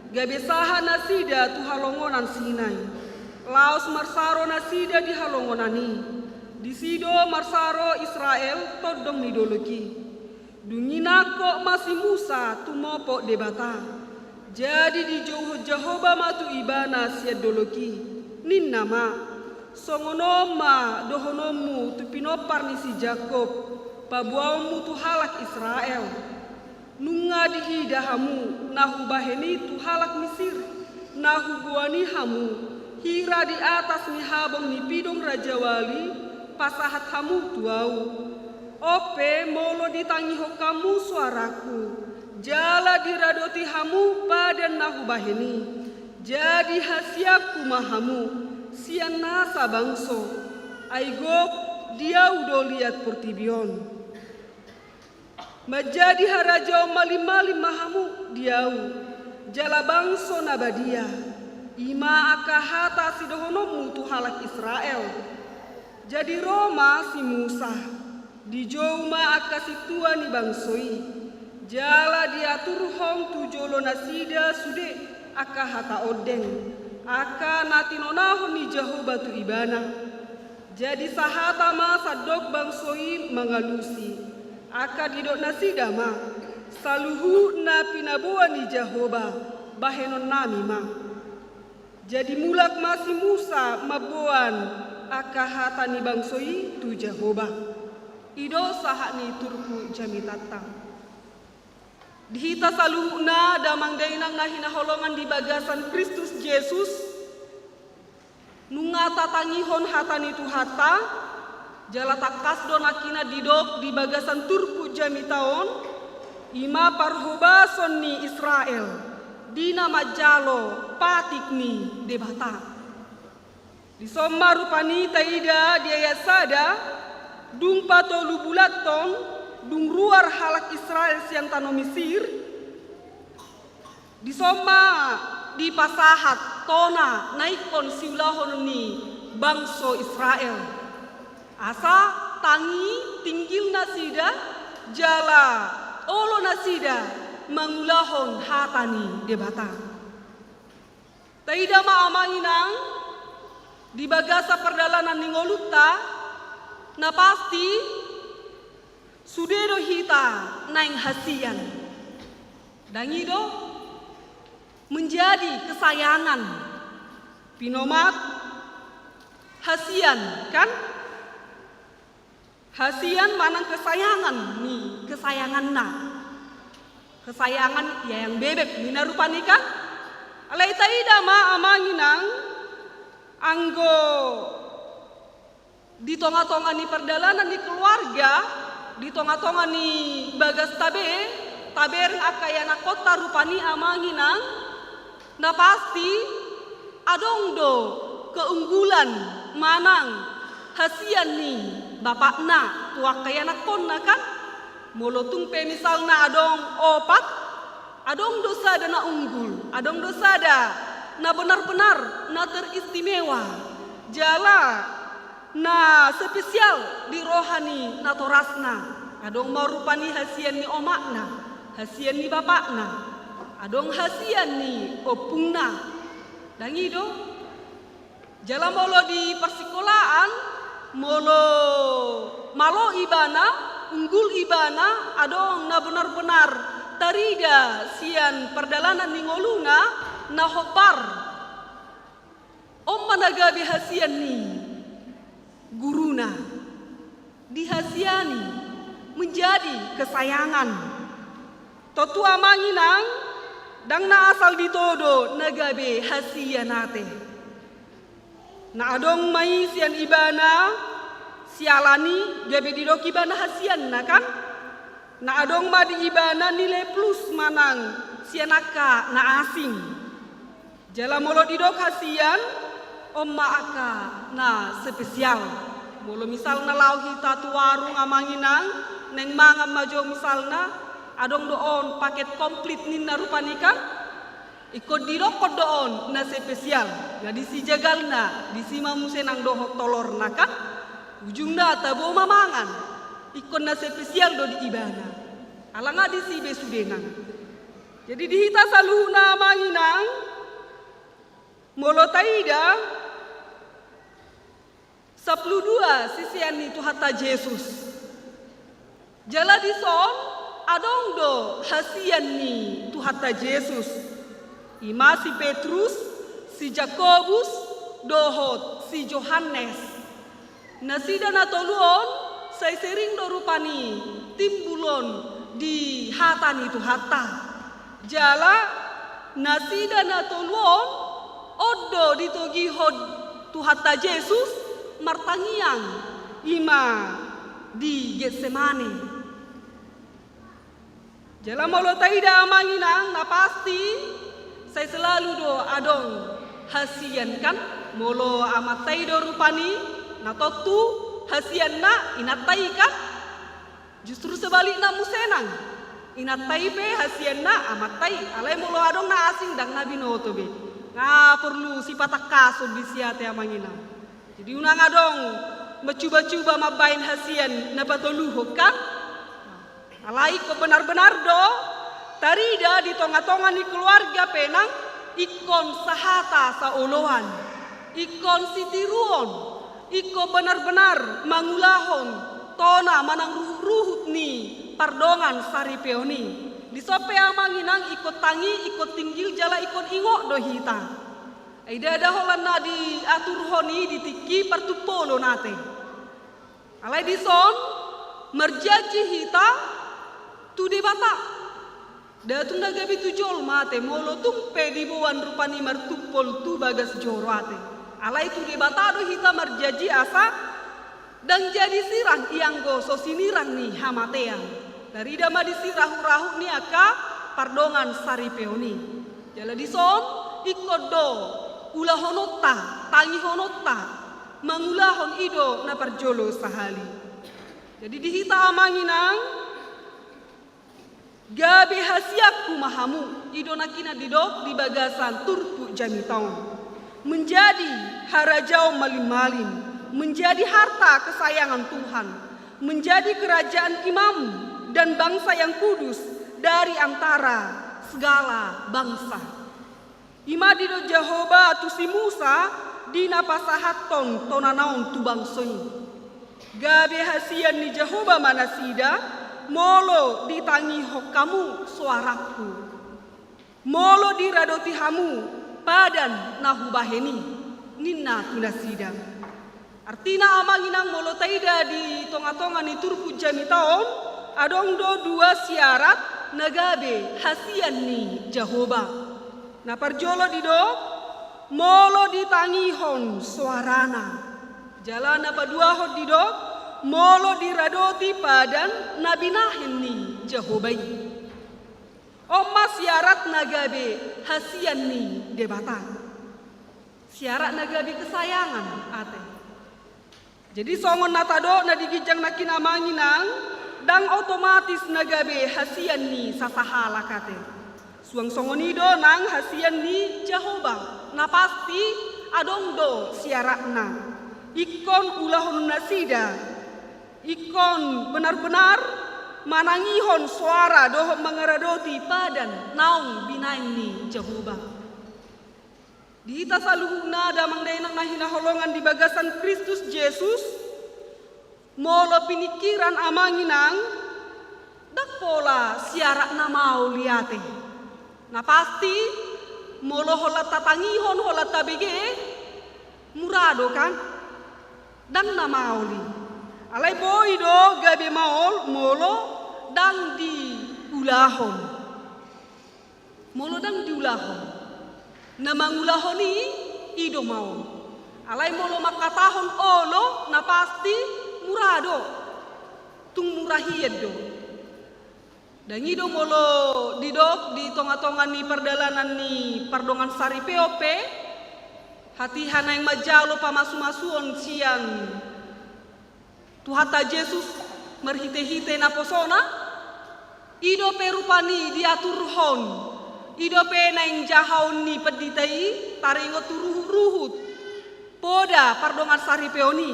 gabe saha nasida tu halongonan Sinai. Laos marsaro nasida di halongonani. Di sido marsaro Israel todong nidoloki. Dunginako masih Musa tumopo debata. Jadi di Jehovah matu ibana siadoloki. Ninnama songonoma dohonomu tu pinopar nisi Jakob. Pabuamu tu halak Israel. Nunga di idahamu nahu baheni tu halak Mesir. Nahu buani hamu. Hira di atas ni habong ni pidong Raja Wali. Pasahat hamu tuau. Ope molo ditangi ho kamu suaraku. Jala diradoti hamu pada nahu baheni. Jadi hasiaku mahamu. Sian nasa bangso. Aigok dia udah lihat purtibion. Majadi harajau mali-mali mahamu diau. Jala bangso nabadia. Ima akahata sidohonomu tu halak Israel. Jadi Roma si Musa. Di Joma akasitua ni bangsoi. Jala diatur hong tujolo nasida sude akahata odeng. Aka natinonahon ni Jehovah tu ibana. Jadi sahata ma sadok bangsoi mangalusi. Aka didok nasida ma. Saluhu na pinabuan ni Jehovah. Bahenon nami ma. Jadi mulak masih Musa mabuan. Akahata ni bangsoi tu Jehovah. Ido sahat ni turku jami tatang. Dihita saluhna damang dainang nahina holongan di bagasan Kristus Yesus. Nunga tatangihon hatan itu hata. Jala takas donakina didok di bagasan turku jami taon. Ima parhobason ni Israel. Dina majalo patik ni debata. Di somma rupani taida dia yasada. Dung pato lubulaton, dung ruar halak Israel siantano Mesir. Di soma di pasahat tona naikon siulahon ni bangso Israel. Asa tangi tinggil nasida jala olo nasida mangulahon hatani debata. Taida maamanginang di bagasa perdalanan ningoluta. Na pasti sudero hita naing hasian. Dangido menjadi kesayangan. Pinomat hasian kan? Hasian manang kesayangan nih, kesayangan na. Kesayangan ya yang bebek minarupani kan? Alai taida ma amanginang anggo di tonga-tonga ni perdalanan ni keluarga, di tonga-tonga ni bagas taber akayana kota rupani amanginang, na pasti adong do keunggulan manang hasian ni bapak na tuak kayana konna kan, molotung pe misalna adong opat, adong dosa na unggul, adong dosa na benar-benar na teristimewa, jala na spesial di rohani na torasna, adong marupani hasian ni omakna, hasian ni bapakna, adong hasian ni opungna. Dangido, jala molo di persekolahan, malo ibana, unggul ibana, adong na benar-benar tarida sian perdalanan ni ngoluna na hopar. Om managabi hasian ni guruna, dihasiani menjadi kesayangan. Totua manginang, dang na asal ditodo nagabe hasianate. Na adong mai sian ibana, sialani gabe didok ibana hasian na kan? Na adong ma di ibana nilai plus manang sianaka na asing. Jala molo didok hasian, omma aka na spesial. Molo misal na lauhi tatu warung amanginang, neng mangam majo misalna, adong doon paket komplit nina rupanika, ikut didok kod doon na spesial. Jadi si jagal na, di si mamusenang dohok tolor naka, ujung data bo mamangan, ikut na spesial do di ibana. Alanga di si besudenang. Jadi dihita saluhna manginang, molo taida, 12 sisian itu hatta Yesus. Jala di son adong do hasian ni tu hatta Yesus. Ima si Petrus, si Jakobus, dohot si Johannes. Nasida na toluon say sering do rupani timbulon di hata ni tu hatta. Jala nasida na toluon odo ditogi hod tu hatta Yesus. Martangiang ima di Getsemane. Jala molo taida manginang na pasti saya selalu do adong hasian kan molo amat taido rupani na totu hasian na inatai kan justru sebalik na musenang inatai pe hasian na amat tai alai molo adong na asing dang nabi no tobe nga perlu sifat kasud bisiate amanginang. Jadi unang adong mencuba-cuba mabain hasian na patoluho kan? Alai ko benar-benar do tarida di tonga-tonga ni keluarga penang ikon sahata sa oloan, ikon sitiruon, iko benar-benar mangulahon tona manang ruhut ni pardongan sari peoni. Di sope amanginang ikut tangi, ikut tinggil jala ikon ingok do hita. Aida ada holan na di atur honi di tiki partupolo nate. Alai di son merjaji hita tu di bata. Da tunda gabi tu jol mate molo tumpe di buan rupani martupol tu bagas joro ate. Alai tu di bata do hita merjaji asa dan jadi sirang yang go so sinirang ni hamateang. Dari dama di sirahu-rahu ni aka pardongan sari peoni. Jala di son ikodo ulah honota, tangi honota, mangulahon ido na parjolo sahali. Jadi dihita amanginang, gabi hasiaku mahamu, ido nakina didok di bagasan turpu jamitaun. Menjadi harajau malim-malim, menjadi harta kesayangan Tuhan, menjadi kerajaan imam dan bangsa yang kudus dari antara segala bangsa. Ima dido Jehovah tu si Musa dina pasahaton tonanaon tu bangsoi. Gabe hasian ni Jehovah manasida molo ditangi hokamu suaraku. Molo diradoti hamu padan nahu baheni ninna tunasida. Artina amanginang molo taida di tonga-tonga ni turpu jamitaon adong do dua syarat nagabe hasian ni Jehovah. Na parjolo dido molo ditangihon suarana. Jalan apa dua hod dido molo diradoti padan nabinahin ni Jehobai. Oma syarat nagabe hasian ni debatan. Syarat nagabe kesayangan ate. Jadi songon natado na digijang nakina manginang dang otomatis nagabe hasian ni sasahala kate. Suang songonido nang hasian ni Jehovah. Na pasti adong do siarakna. Ikon ulahon nasida. Ikon benar-benar manangihon suara doh mengeradoti padan naung binain ni Jehovah. Dihita saluhuna damang dainang nahina holongan di bagasan Kristus Yesus. Molo pinikiran amanginang dak pola siarak na mau liate. Na pasti molo holat tatangihon holat tabege murado kan dan na mauli. Alai boy do gabe maol molo dang di ulahon. Molo dang di ulahon. Na mangulahoni ido maol. Alai molo makatahon olo na pasti murado. Tung murahiyed do. Dan ido molo didok di tonga-tonga ni perdalanan ni pardongan sari POP. Hati hana yang majalo pamasu-masuon siang Tuhata Yesus merhite-hite na posona. Ido perupani diaturhon. Ido pe na yang jahaon ni peditai taringo turuhut-ruhut. Poda pardongan sari peoni.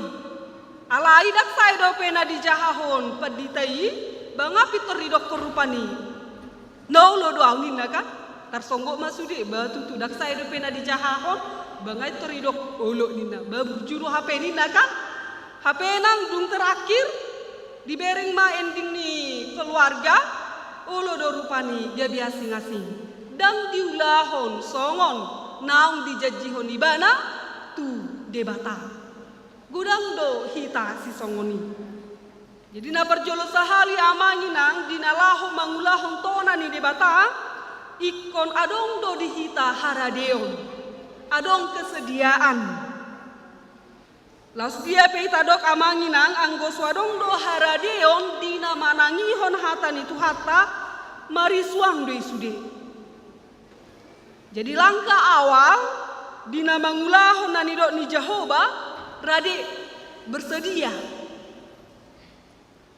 Ala idak sa ido pe na dijahahon peditai bangapi teridok korupani. No lo doang nina kan? Tarsonggok masude batu tu dak sa ido pe na dijahahon. Bangai teridok olok nina, babu juru HP nina kan? HP nang dung terakhir dibereng ma ending ni keluarga, olo do rupani dia biasi ngasih. Dan diulahon songon naung dijajihon ibana tu debata. Gudang do hita si songoni. Jadi na perjolo sahali amanginang dinalaho mangulahon tona ni debata ikon adong do dihita haradeon. Adong kesediaan. Las dia peita dok amanginang anggos wadong do haradeon dina manangihon hata ni tuhata marisuang do isude. Jadi langkah awal dina mangulahon nani dok ni Jehovah rade bersedia.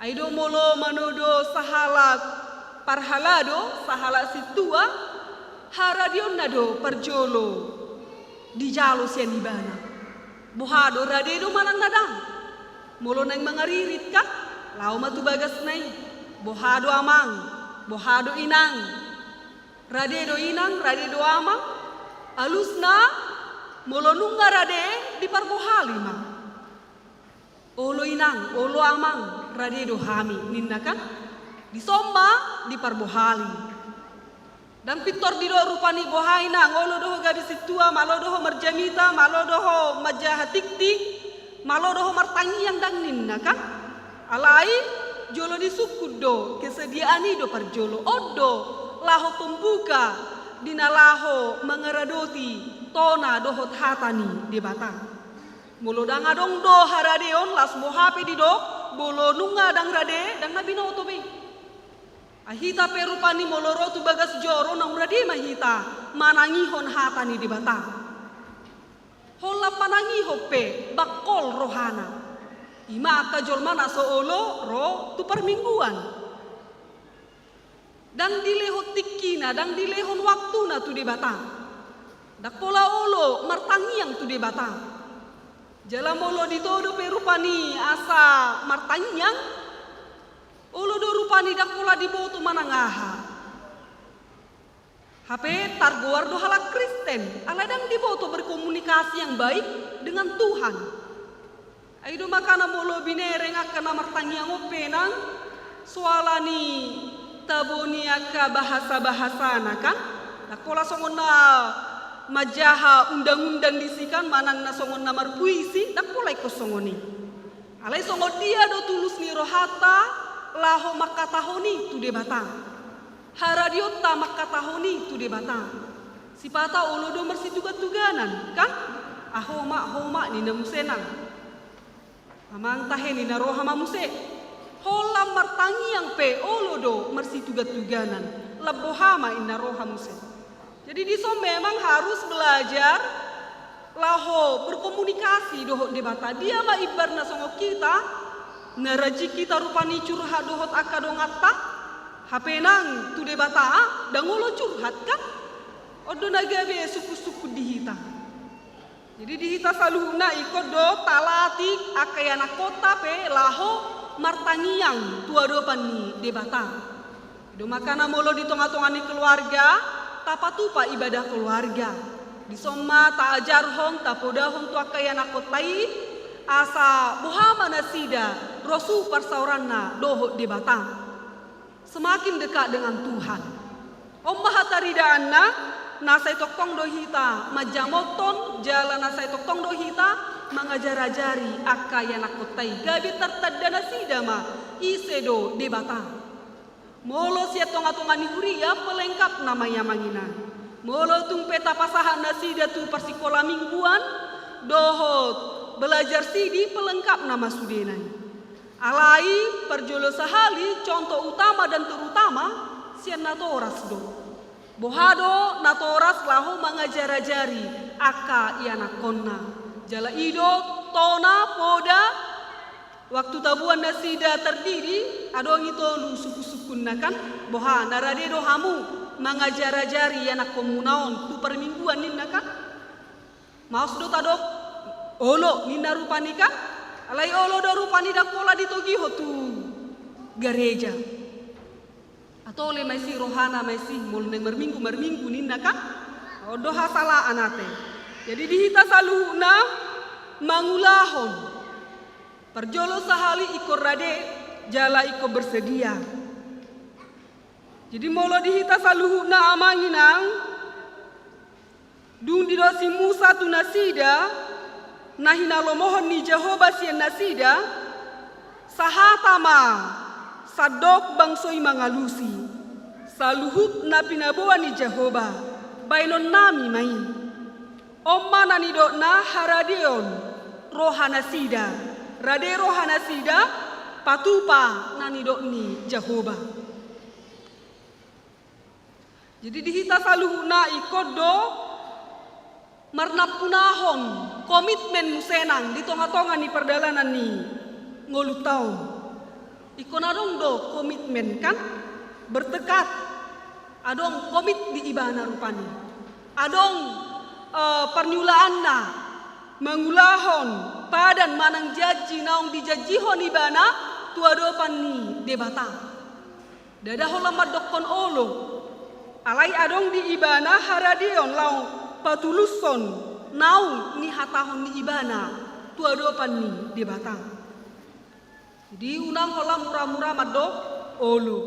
Aido molo manodo sahala parhalado sahala situa haradion nado perjolo di jalo sian ibana. Bohado radedo manang nadang. Molo nang mangaririt ka, lau matu bagas nai. Bohado amang, bohado inang. Radedo inang, radedo amang. Alusna, molo nunga rade di parbohali ma. Olo inang, olo amang, radedo hami. Ninna kan? Di somba, di parbohali. Dan pitor di do rupani bohaina ngolo doho gabi situa malo doho merjamita malo doho majaha tiktik malo doho martangi yang dangnin kan alai jolo di suku do kesediaan do parjolo odo laho pembuka dina laho mengeradoti tona doho hatani di batang molo dang adong do haradeon las bohape di do bolo nunga dang rade dang nabi no otobe. Ahita perupani moloro tu bagas joro na uradi mahita manangihon hatani di batang. Hola panangiho pe bakol rohana. Ima ka jolmana soolo ro tu permingguan. Dan dilehon tikina dan dilehon waktu na tu di batang. Dak pola olo martangiang tu di batang. Jala molo ditodo perupani asa martangiang. Olo do rupani dak pula diboto manangaha. HP targoar do halak Kristen. Aladang diboto berkomunikasi yang baik dengan Tuhan. Aido makana molo binereng akana martangiang openang soalani taboniaka bahasa-bahasana kan. Dak pula songona majaha undang-undang disikan manang na songon namar puisi dak pula iko songoni. Alai songo dia do tulus ni rohata laho makatahoni tu de batang. Haradiota makatahoni tu de batang. Sipata olodo mersi tugat-tuganan kan? Ahoma ni namusenang. Amang tahe ni naroha mamuse. Holam martangi yang pe olodo mersi tugat-tuganan. Lebohama in naroha muse. Jadi diso memang harus belajar laho berkomunikasi doho de bata. Dia ma ibarna songo kita naraji kita rupani curhat dohot akadong atta HP nang tu debata dangulo curhat kan. Odo nagabe suku-suku dihita. Jadi dihita saluna ikut do talatik akayana kota pe laho martangiang tua dopan ni debata. Do makana molo di tengah-tengah ni keluarga tapatupa ibadah keluarga. Di somma ta ajar hong ta poda hong tu akayana kotai asa bohama nasida rosu persauranna doho debata. Semakin dekat dengan Tuhan. Om mahatarida anna nasai toktong dohita majamoton jalan nasai toktong dohita mengajar-ajari akayana kotai gabi tertadana sidama isedo debata. Molo sia tonga-tonga ni huria pelengkap namanya mangina. Molo tung peta pasahan nasida tu persikola mingguan dohot belajar sidi pelengkap nama sudenai. Alai perjolo sahali contoh utama dan terutama sian natoras do. Bohado natoras lahu mengajar-ajari aka iana konna. Jala ido tona poda waktu tabuan nasida terdiri adong itu lu suku-sukun nakan boha narade do hamu mengajar-ajari anak komunaon tu permingguan ninna kan. Maus do tadok olo ninna rupani kan. Alai olo do rupani dak pola ditogiho tu gereja. Atau oleh maisi rohana maisi mul neng merminggu ninna kan. Odo hasala anate. Jadi dihita saluhna mangulahon. Perjolo sahali ikor rade jala iko bersedia. Jadi molo dihita saluhna amanginang dung didosi Musa tu nasida nahina lomohon ni Jehovah sien nasida sahatama sadok bangsoi mangalusi saluhut na pinaboa ni Jehovah bainon nami mai omma nanido na haradeon rohana sida rade rohana sida patupa nanido ni Jehovah. Jadi dihita saluhuna ikodo marnapunahon komitmen musenang di tonga-tonga ni perdalanan ni ngolutau. Ikonadong do komitmen kan bertekad. Adong komit di ibana rupani. Adong pernyulaan na mengulahon padan manang jaji naong dijajihon ibana tuadopan ni debata. Dada holamad dokon olo. Alai adong di ibana haradion lau patuluson naung ni hatahon ni ibana tuadopan ni debata. Jadi unang holam murah-murah madok olo.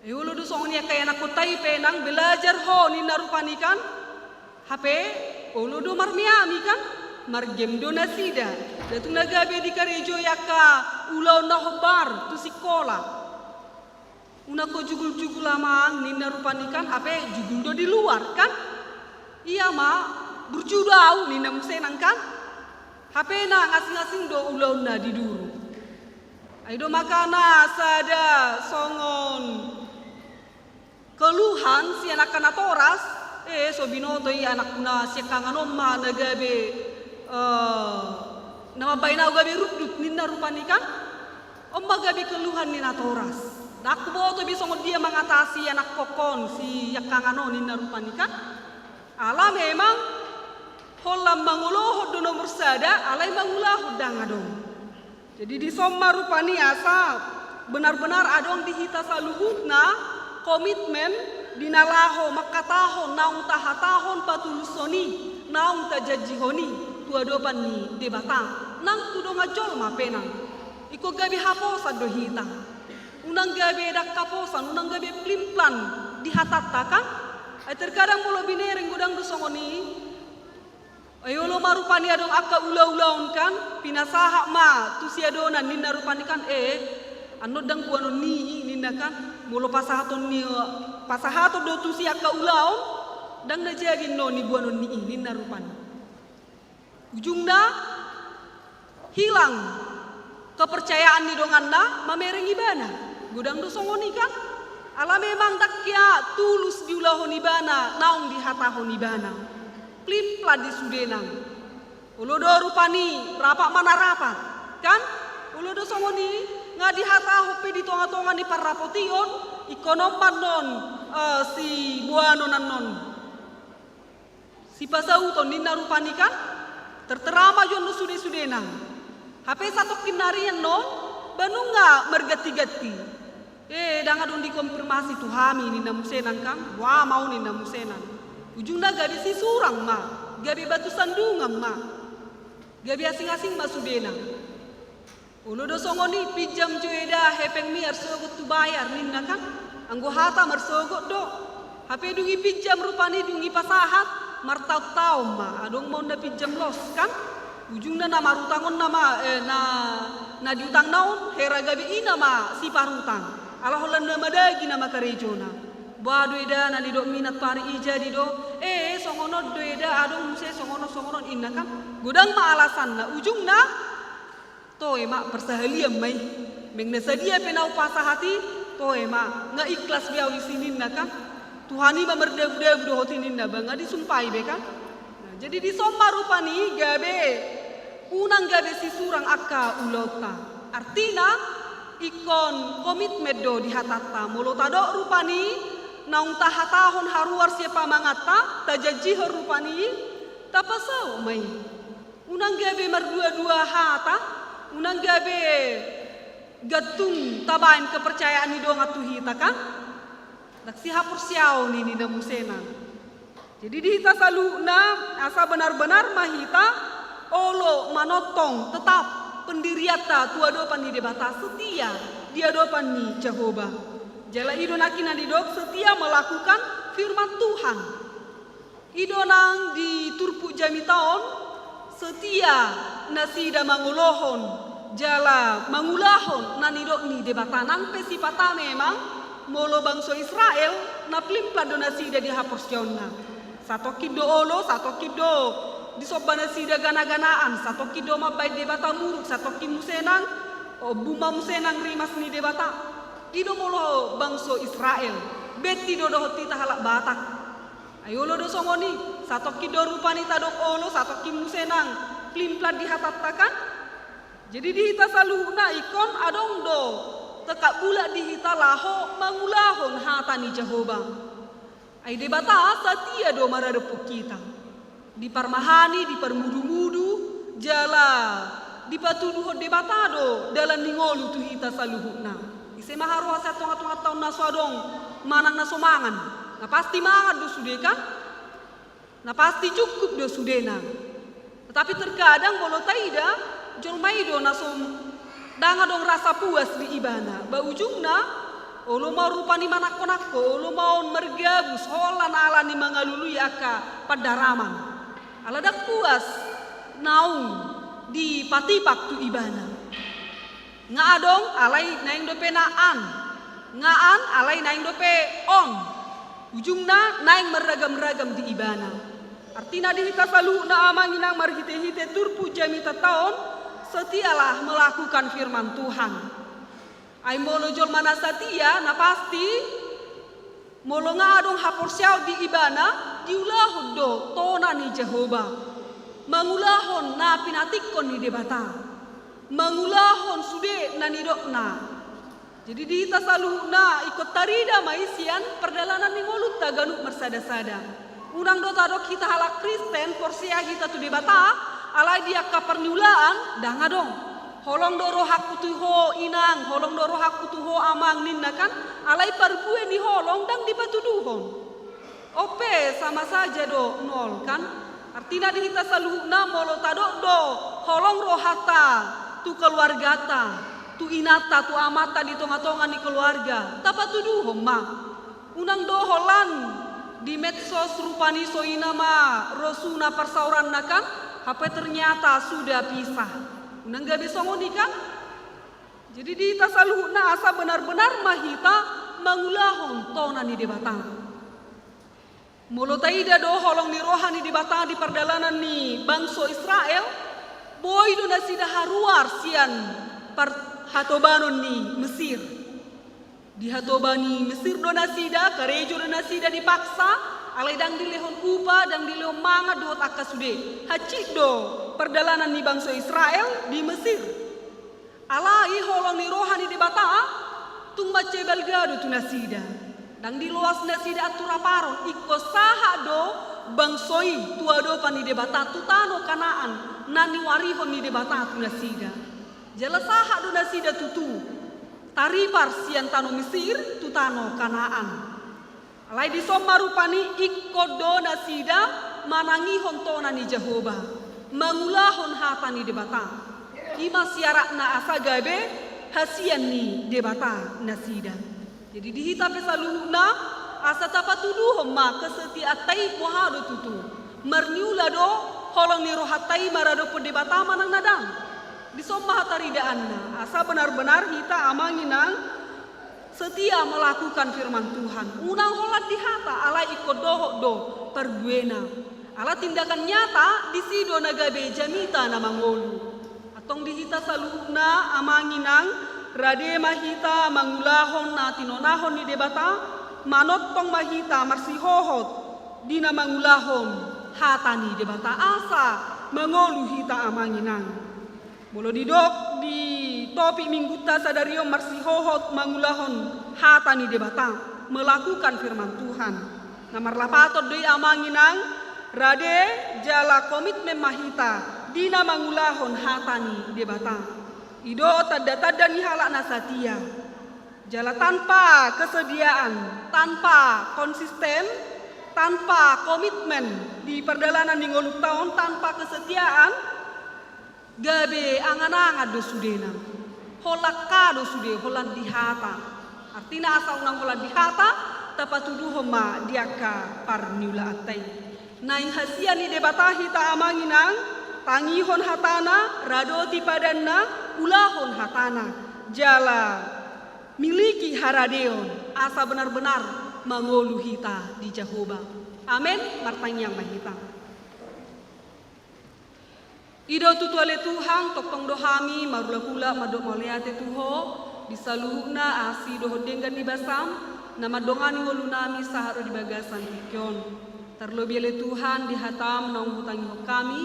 Ulu du songnya kaya anak kotai penang belajar ho ni narupani kan. HP ulu du marmiami kan. Margem donasida. Datung nagabe di karejo yaka ulau nahobar tu sikola. Una ko jugul-jugul lamang ni narupani kan. HP jugul do di luar kan. Iya ma berjudau ni namusenang kan. HP na ngasing-ngasing do ulau na di duru. Aido makana sada songon keluhan si anak kanatoras so binoto i anak kuna si kanganomma nagabe nama baina gabe rudut ninna rupani kan omma gabe keluhan ni natoras dak boto bisa dia mengatasi anak kokon si yakangano ninna rupani kan ala memang holam manguloh do nomor sada alai mangulah dangadong. Jadi di somma rupani asa benar-benar adong dihita saluhutna komitmen dinalaho makatahon naung tahatahon patulusoni naung tajajihoni tuadopan ni debata nang tudo ngajol mapenang iko gabi haposan dohita unang gabi dak kaposan unang gabi plimplan dihatata kan ay terkadang mulo binereng gudang dusongoni ayo lo marupani adong akka ula-ulaon kan pinasaha ma tu siadonan ninna rupani kan ano dang kuano ni ninna kan mulo pasahaton ni pasahato do tu si akka ulaon dang najagin no ni buano ni ninna rupani ujungna hilang kepercayaan ni donganna mamereng ibana gudang do songoni kan ala memang dakya tulus diulahon ibana naung dihatahon ibana plimpla di sudenang ulo do rupani rapak mana rapat kan ulo do songoni nga dihata hope di tonga-tonga ni parapotion ikonompan non si buano nan non si pasauton ninna rupani kan terterama yon no sude-sudenang hape satu kinarian non banunga mergati-gati danga don dikonfirmasi tu hami ninna musenan kan wah mau ninna musenan ujungna gabi si surang ma gabi batu sandungan ma gabi asing-asing ma sudenang ulo do songoni pinjam jueda hepeng mi arsogot tu bayar ninna kan anggo hata marsogot do hape dungi pinjam rupani dungi pasahat martau-tau ma adong mau na pinjam los kan ujungna na marutangon nama na diutang naon hera gabi ina ma si parutang ala holan na madagi na makarejona bado eda na dido minat pari ija dido songono do eda adong muse songono inna kan godang ma alasan na ujungna to ema persahaliam mai mengna sadia penau pasahati to ema nga ikhlas biawi sinin na kan Tuhani ma merdeb-deb do hotinin na banga disumpai be kan nah, jadi di somma rupani gabe unang gabe si surang akka ulota artina ikon komitmen do dihatata molota do rupani naung tahatahon haruar siapa mangata tajajih rupani tapasau mai unang gabe merdua-dua hata unang gabe gatung tabain kepercayaan hidong atuhita kan Daksi hapur siau ni na musenan. Jadi dihita saluna asa benar-benar mahita olo manotong tetap pendiriata tua dopan ni debata setia dia dopan ni Jehovah. Jala idonakina didok setia melakukan firman Tuhan. Idonang di turpu jami taon setia nasida mangulohon jala mangulahon nanidok ni debata nang pesipata memang molo bangsa Israel na plimpla donasi da dihapus jonna. Satu kido olo, satu kido disobana sida gana-ganaan, satu kido mabay debata muruk, satu ki musenang buma musenang rimas ni debata. Ido molo bangsa Israel. Beti do hoti tahalak batak. Ayolo do songoni, satu kido rupani tadok olo, satu ki musenang plimpla dihatatakan. Jadi dihita saluna ikon adong do tekak pula dihita laho mangulahon hatani Jehovah. Ay debata setia do maradepuk kita. Diparmahani, dipermudu-mudu, jala dipatuduh debata do dalam ningolu tu hita saluhuna. Ise maharwa sa tonga-tonga taon naswadong manang nasomangan. Na pasti mangan do sude kan? Na pasti cukup do sudena. Tetapi terkadang bolo taida jolmai do nasom danga dong rasa puas di ibana. Ba ujungna olo mau rupani manako-nako, olo mau mergabus holan ala ni mangalului aka padaraman. Ala dak puas naung di patipak tu ibana. Nga adong alai naing dope naan. Ngaan alai naing dope on. Ujungna naing meragam-ragam di ibana. Artina dihita salu na amanginang marhite-hite turpu jamita taon setialah melakukan firman Tuhan. Ay molo jol mana setia na pasti molo ngadong hapor siaw di ibana diulahon do tona ni Jehovah. Mangulahon na pinatikon ni debata. Mangulahon sude na nidokna. Jadi dihita salu na ikut tarida maisian perjalanan ni ngolut taganuk mersada-sada. Unang do tadok kita halak Kristen porsia kita tu debata alai dia kapernyulaan danga dong holong do rohak kutuho inang holong do rohak kutuho amang ninna kan alai parbue ni holong dang dipatuduhon ope sama saja do nol kan artinya dihita saluhna molo tadok do holong rohata tu keluargata tu inata tu amata di tonga-tonga ni keluarga tapatuduhon ma unang do holan di medsos rupani soinama rosuna persauran nakan apa ternyata sudah pisah. Unang gabi songoni kan? Jadi di tasaluhna asa benar-benar mahita mangulahon tona ni debatang. Molo taida do holong ni rohani debatang di perdalanan ni bangsa Israel. Boy do nasida haruar sian hatobanon ni Mesir. Di hatobani Mesir do nasida, karejo do nasida dipaksa. Alai dang dilehon upa dang dilehon manga dohot akasude hacik do perjalanan ni bangsa Israel di Mesir alai holong ni rohani di atung mace belgado tu nasida. Dang di luas nasida atura paron iko saha do bangsoi tua do pani debata tutano kanaan nani warihon ni debata tu nasida. Jala saha do nasida tutu. Taripar sian tano Mesir tutano kanaan. Alai di somarupani iko do nasida manangi hontona ni Jehovah. Mangulahon hatani debata. Ima siarak na asa gabe hasian ni debata nasida. Jadi dihita pesaluhna asa tapatudu homma kesetiatai pohado tutu. Marniula do holong ni rohatai marado perdebata manang nadang. Di somma hataridaanna asa benar-benar kita amanginang setia melakukan firman Tuhan. Unang holat di hata ala ikut dohok do perguena. Ala tindakan nyata di sido nagabe jamita na mangolu. Atong dihita saluhna amanginang rade mahita mangulahon na tinonahon ni debata manotong mahita marsihohot dina mangulahon hatani debata asa mangolu hita amanginang. Bolo didok di topik mingguta sadario marsihohot mangulahon hatani debata melakukan firman Tuhan. Namar lapatot doi amanginang rade jala komitmen mahita dina mangulahon hatani debata. Ido tada-tada ni halak nasatia. Jala tanpa kesediaan, tanpa konsisten, tanpa komitmen di perjalanan di ngoluk tahun, tanpa kesetiaan, gabe angan-angan do sudena. Holak ka do sude, holak dihata. Artinya asa unang holak dihata, tapatudu homa diaka parniula atai. Naing hasia ni debata hita amanginang, tangihon hatana, radoti padanna, ulahon hatana. Jala miliki haradeon, asa benar-benar mangolu hita di Jehovah. Amin, martanyang mahita. Ido tutuale Tuhan, tokong dohami, marula-hula, madok maleate tuho, disaluhna asi doho denggan di basam, nama dongani ngolunami saharo di bagasan tikyon. Terlebih oleh Tuhan dihatam naung hutangi kami,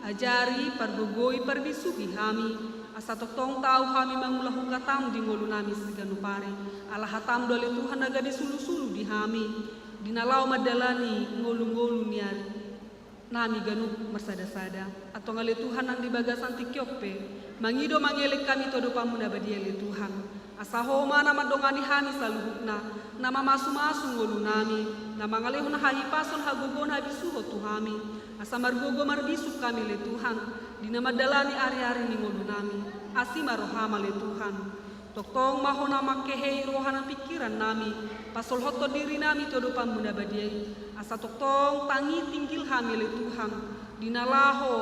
ajari pergogoi perbisuki kami, asa tokong tahu kami mangulahu katam di ngolunami seganu pare. Allah hatam dole Tuhan naga di sulu-sulu di kami, dinalau madalani ngolu-ngolu niari. Nami ganu mersada-sada atau ngale Tuhan nang di bagasan tikyope mangido mangelek kami todo pamuna badiele Tuhan asahoma nama dongani hani saluhukna nama masu-masu ngolu nami nama ngalehuna hahi pason hagogon habisuho tuhami asa margogo marbisu kami le Tuhan di nama dalani ari-ari ni ngolu nami asima rohama le Tuhan tokong mahona makehei rohana pikiran nami pasol hoto diri nami todo pamuna badiele asa tokong tangi tinggil hamil Tuhan dinalaho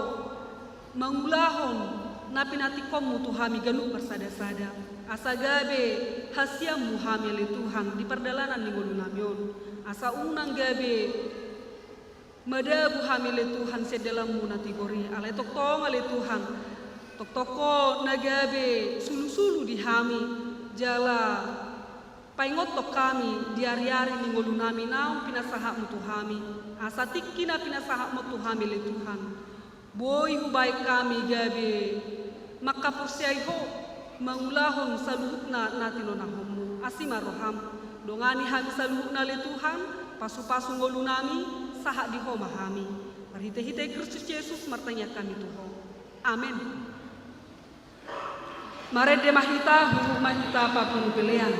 mangulahon napinati komu Tuhami ganu persada-sada asa gabe hasiamu hamil Tuhan di perdalanan ni ngolu namion asa unang gabe madabu hamil Tuhan sedalamu natigori ale tokong ale Tuhan tok-toko nagabe sulu-sulu di hami jala paingotok kami di hari-hari ni ngolu nami naung pinasahak mu Tuhami asa tikina pinasahak mu Tuhami le Tuhan boy hubai kami gabe maka persiai ho mangulahon saluhukna natinonahomu asima roham dongani hami saluhukna le Tuhan pasu-pasu ngolu nami sahak di ho mahami marhite-hite Kristus Yesus martanya kami Tuhan amin. Mare de mahita hulu mahita papunu pelean.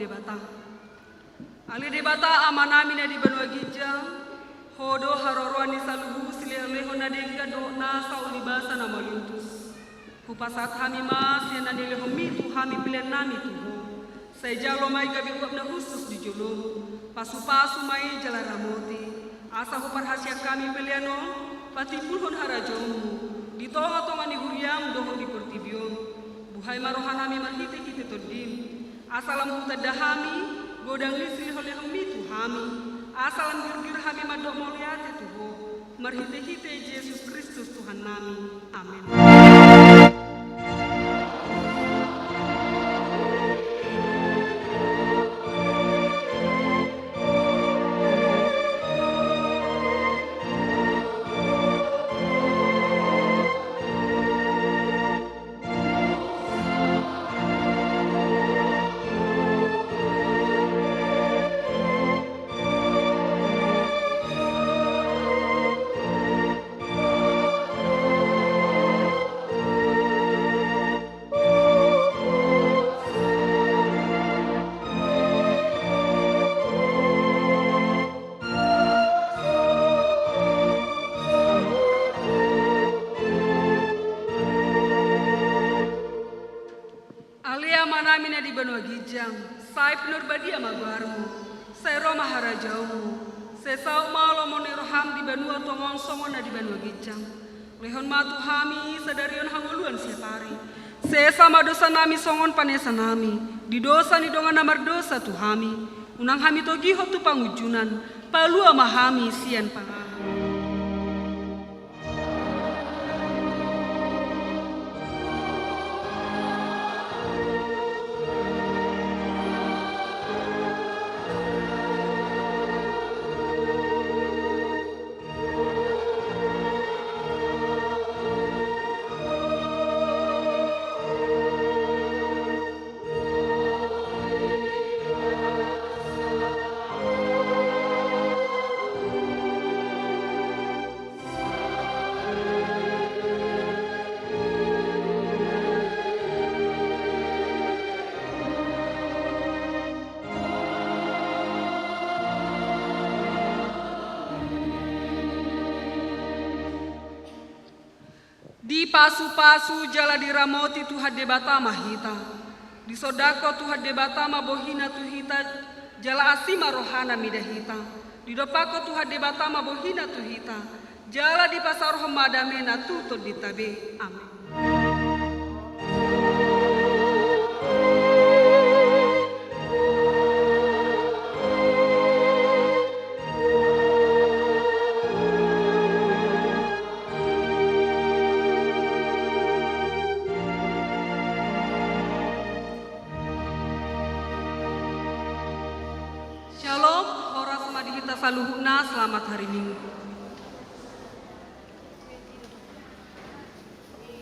debata. Ali debata amanami na di Banua Gijang, hodo haroroani salubu sileleho na dengga do na saulibasa na malutus. Hupasat hami mas yana neleho mitu hami pilihan nami tuho. Saya jalo mai gabi uap na khusus di jolo. Pasu-pasu mai jala ramoti. Asa hupar hasia kami pilihan patipulhon harajomu. Di tonga-tonga ni huriam doho di portibion. Buhay marohan hami marhite-hite todim. Asalam hutada hami, godang lisri oleh hami tu hami. Asalam gir-gir hami madok moliate tuho. Marhite-hite Yesus Kristus Tuhan nami. Amin. Manamina di Banua Gijang, saya penur badia maguarmu, saya Roma harajaumu, saya sau malo moniroham di Banua Tomong Somona di Banua Gijang, lehon matu hami sadarion hanguluan siapari, saya sama dosa nami songon panesa nami, di dosa ni dongan namar dosa tu hami, unang hami togi hop tu pangujunan, palua mahami sian pangaha. Di pasu-pasu jala diramoti Tuhan debata mahita. Di sodako Tuhan debata mabohina tuhita jala asima rohana midahita. Di dopako Tuhan debata mabohina tuhita jala di pasar homadamena tutut ditabe. Amin. Shalom, ora samadihita saluhuna, selamat hari Minggu.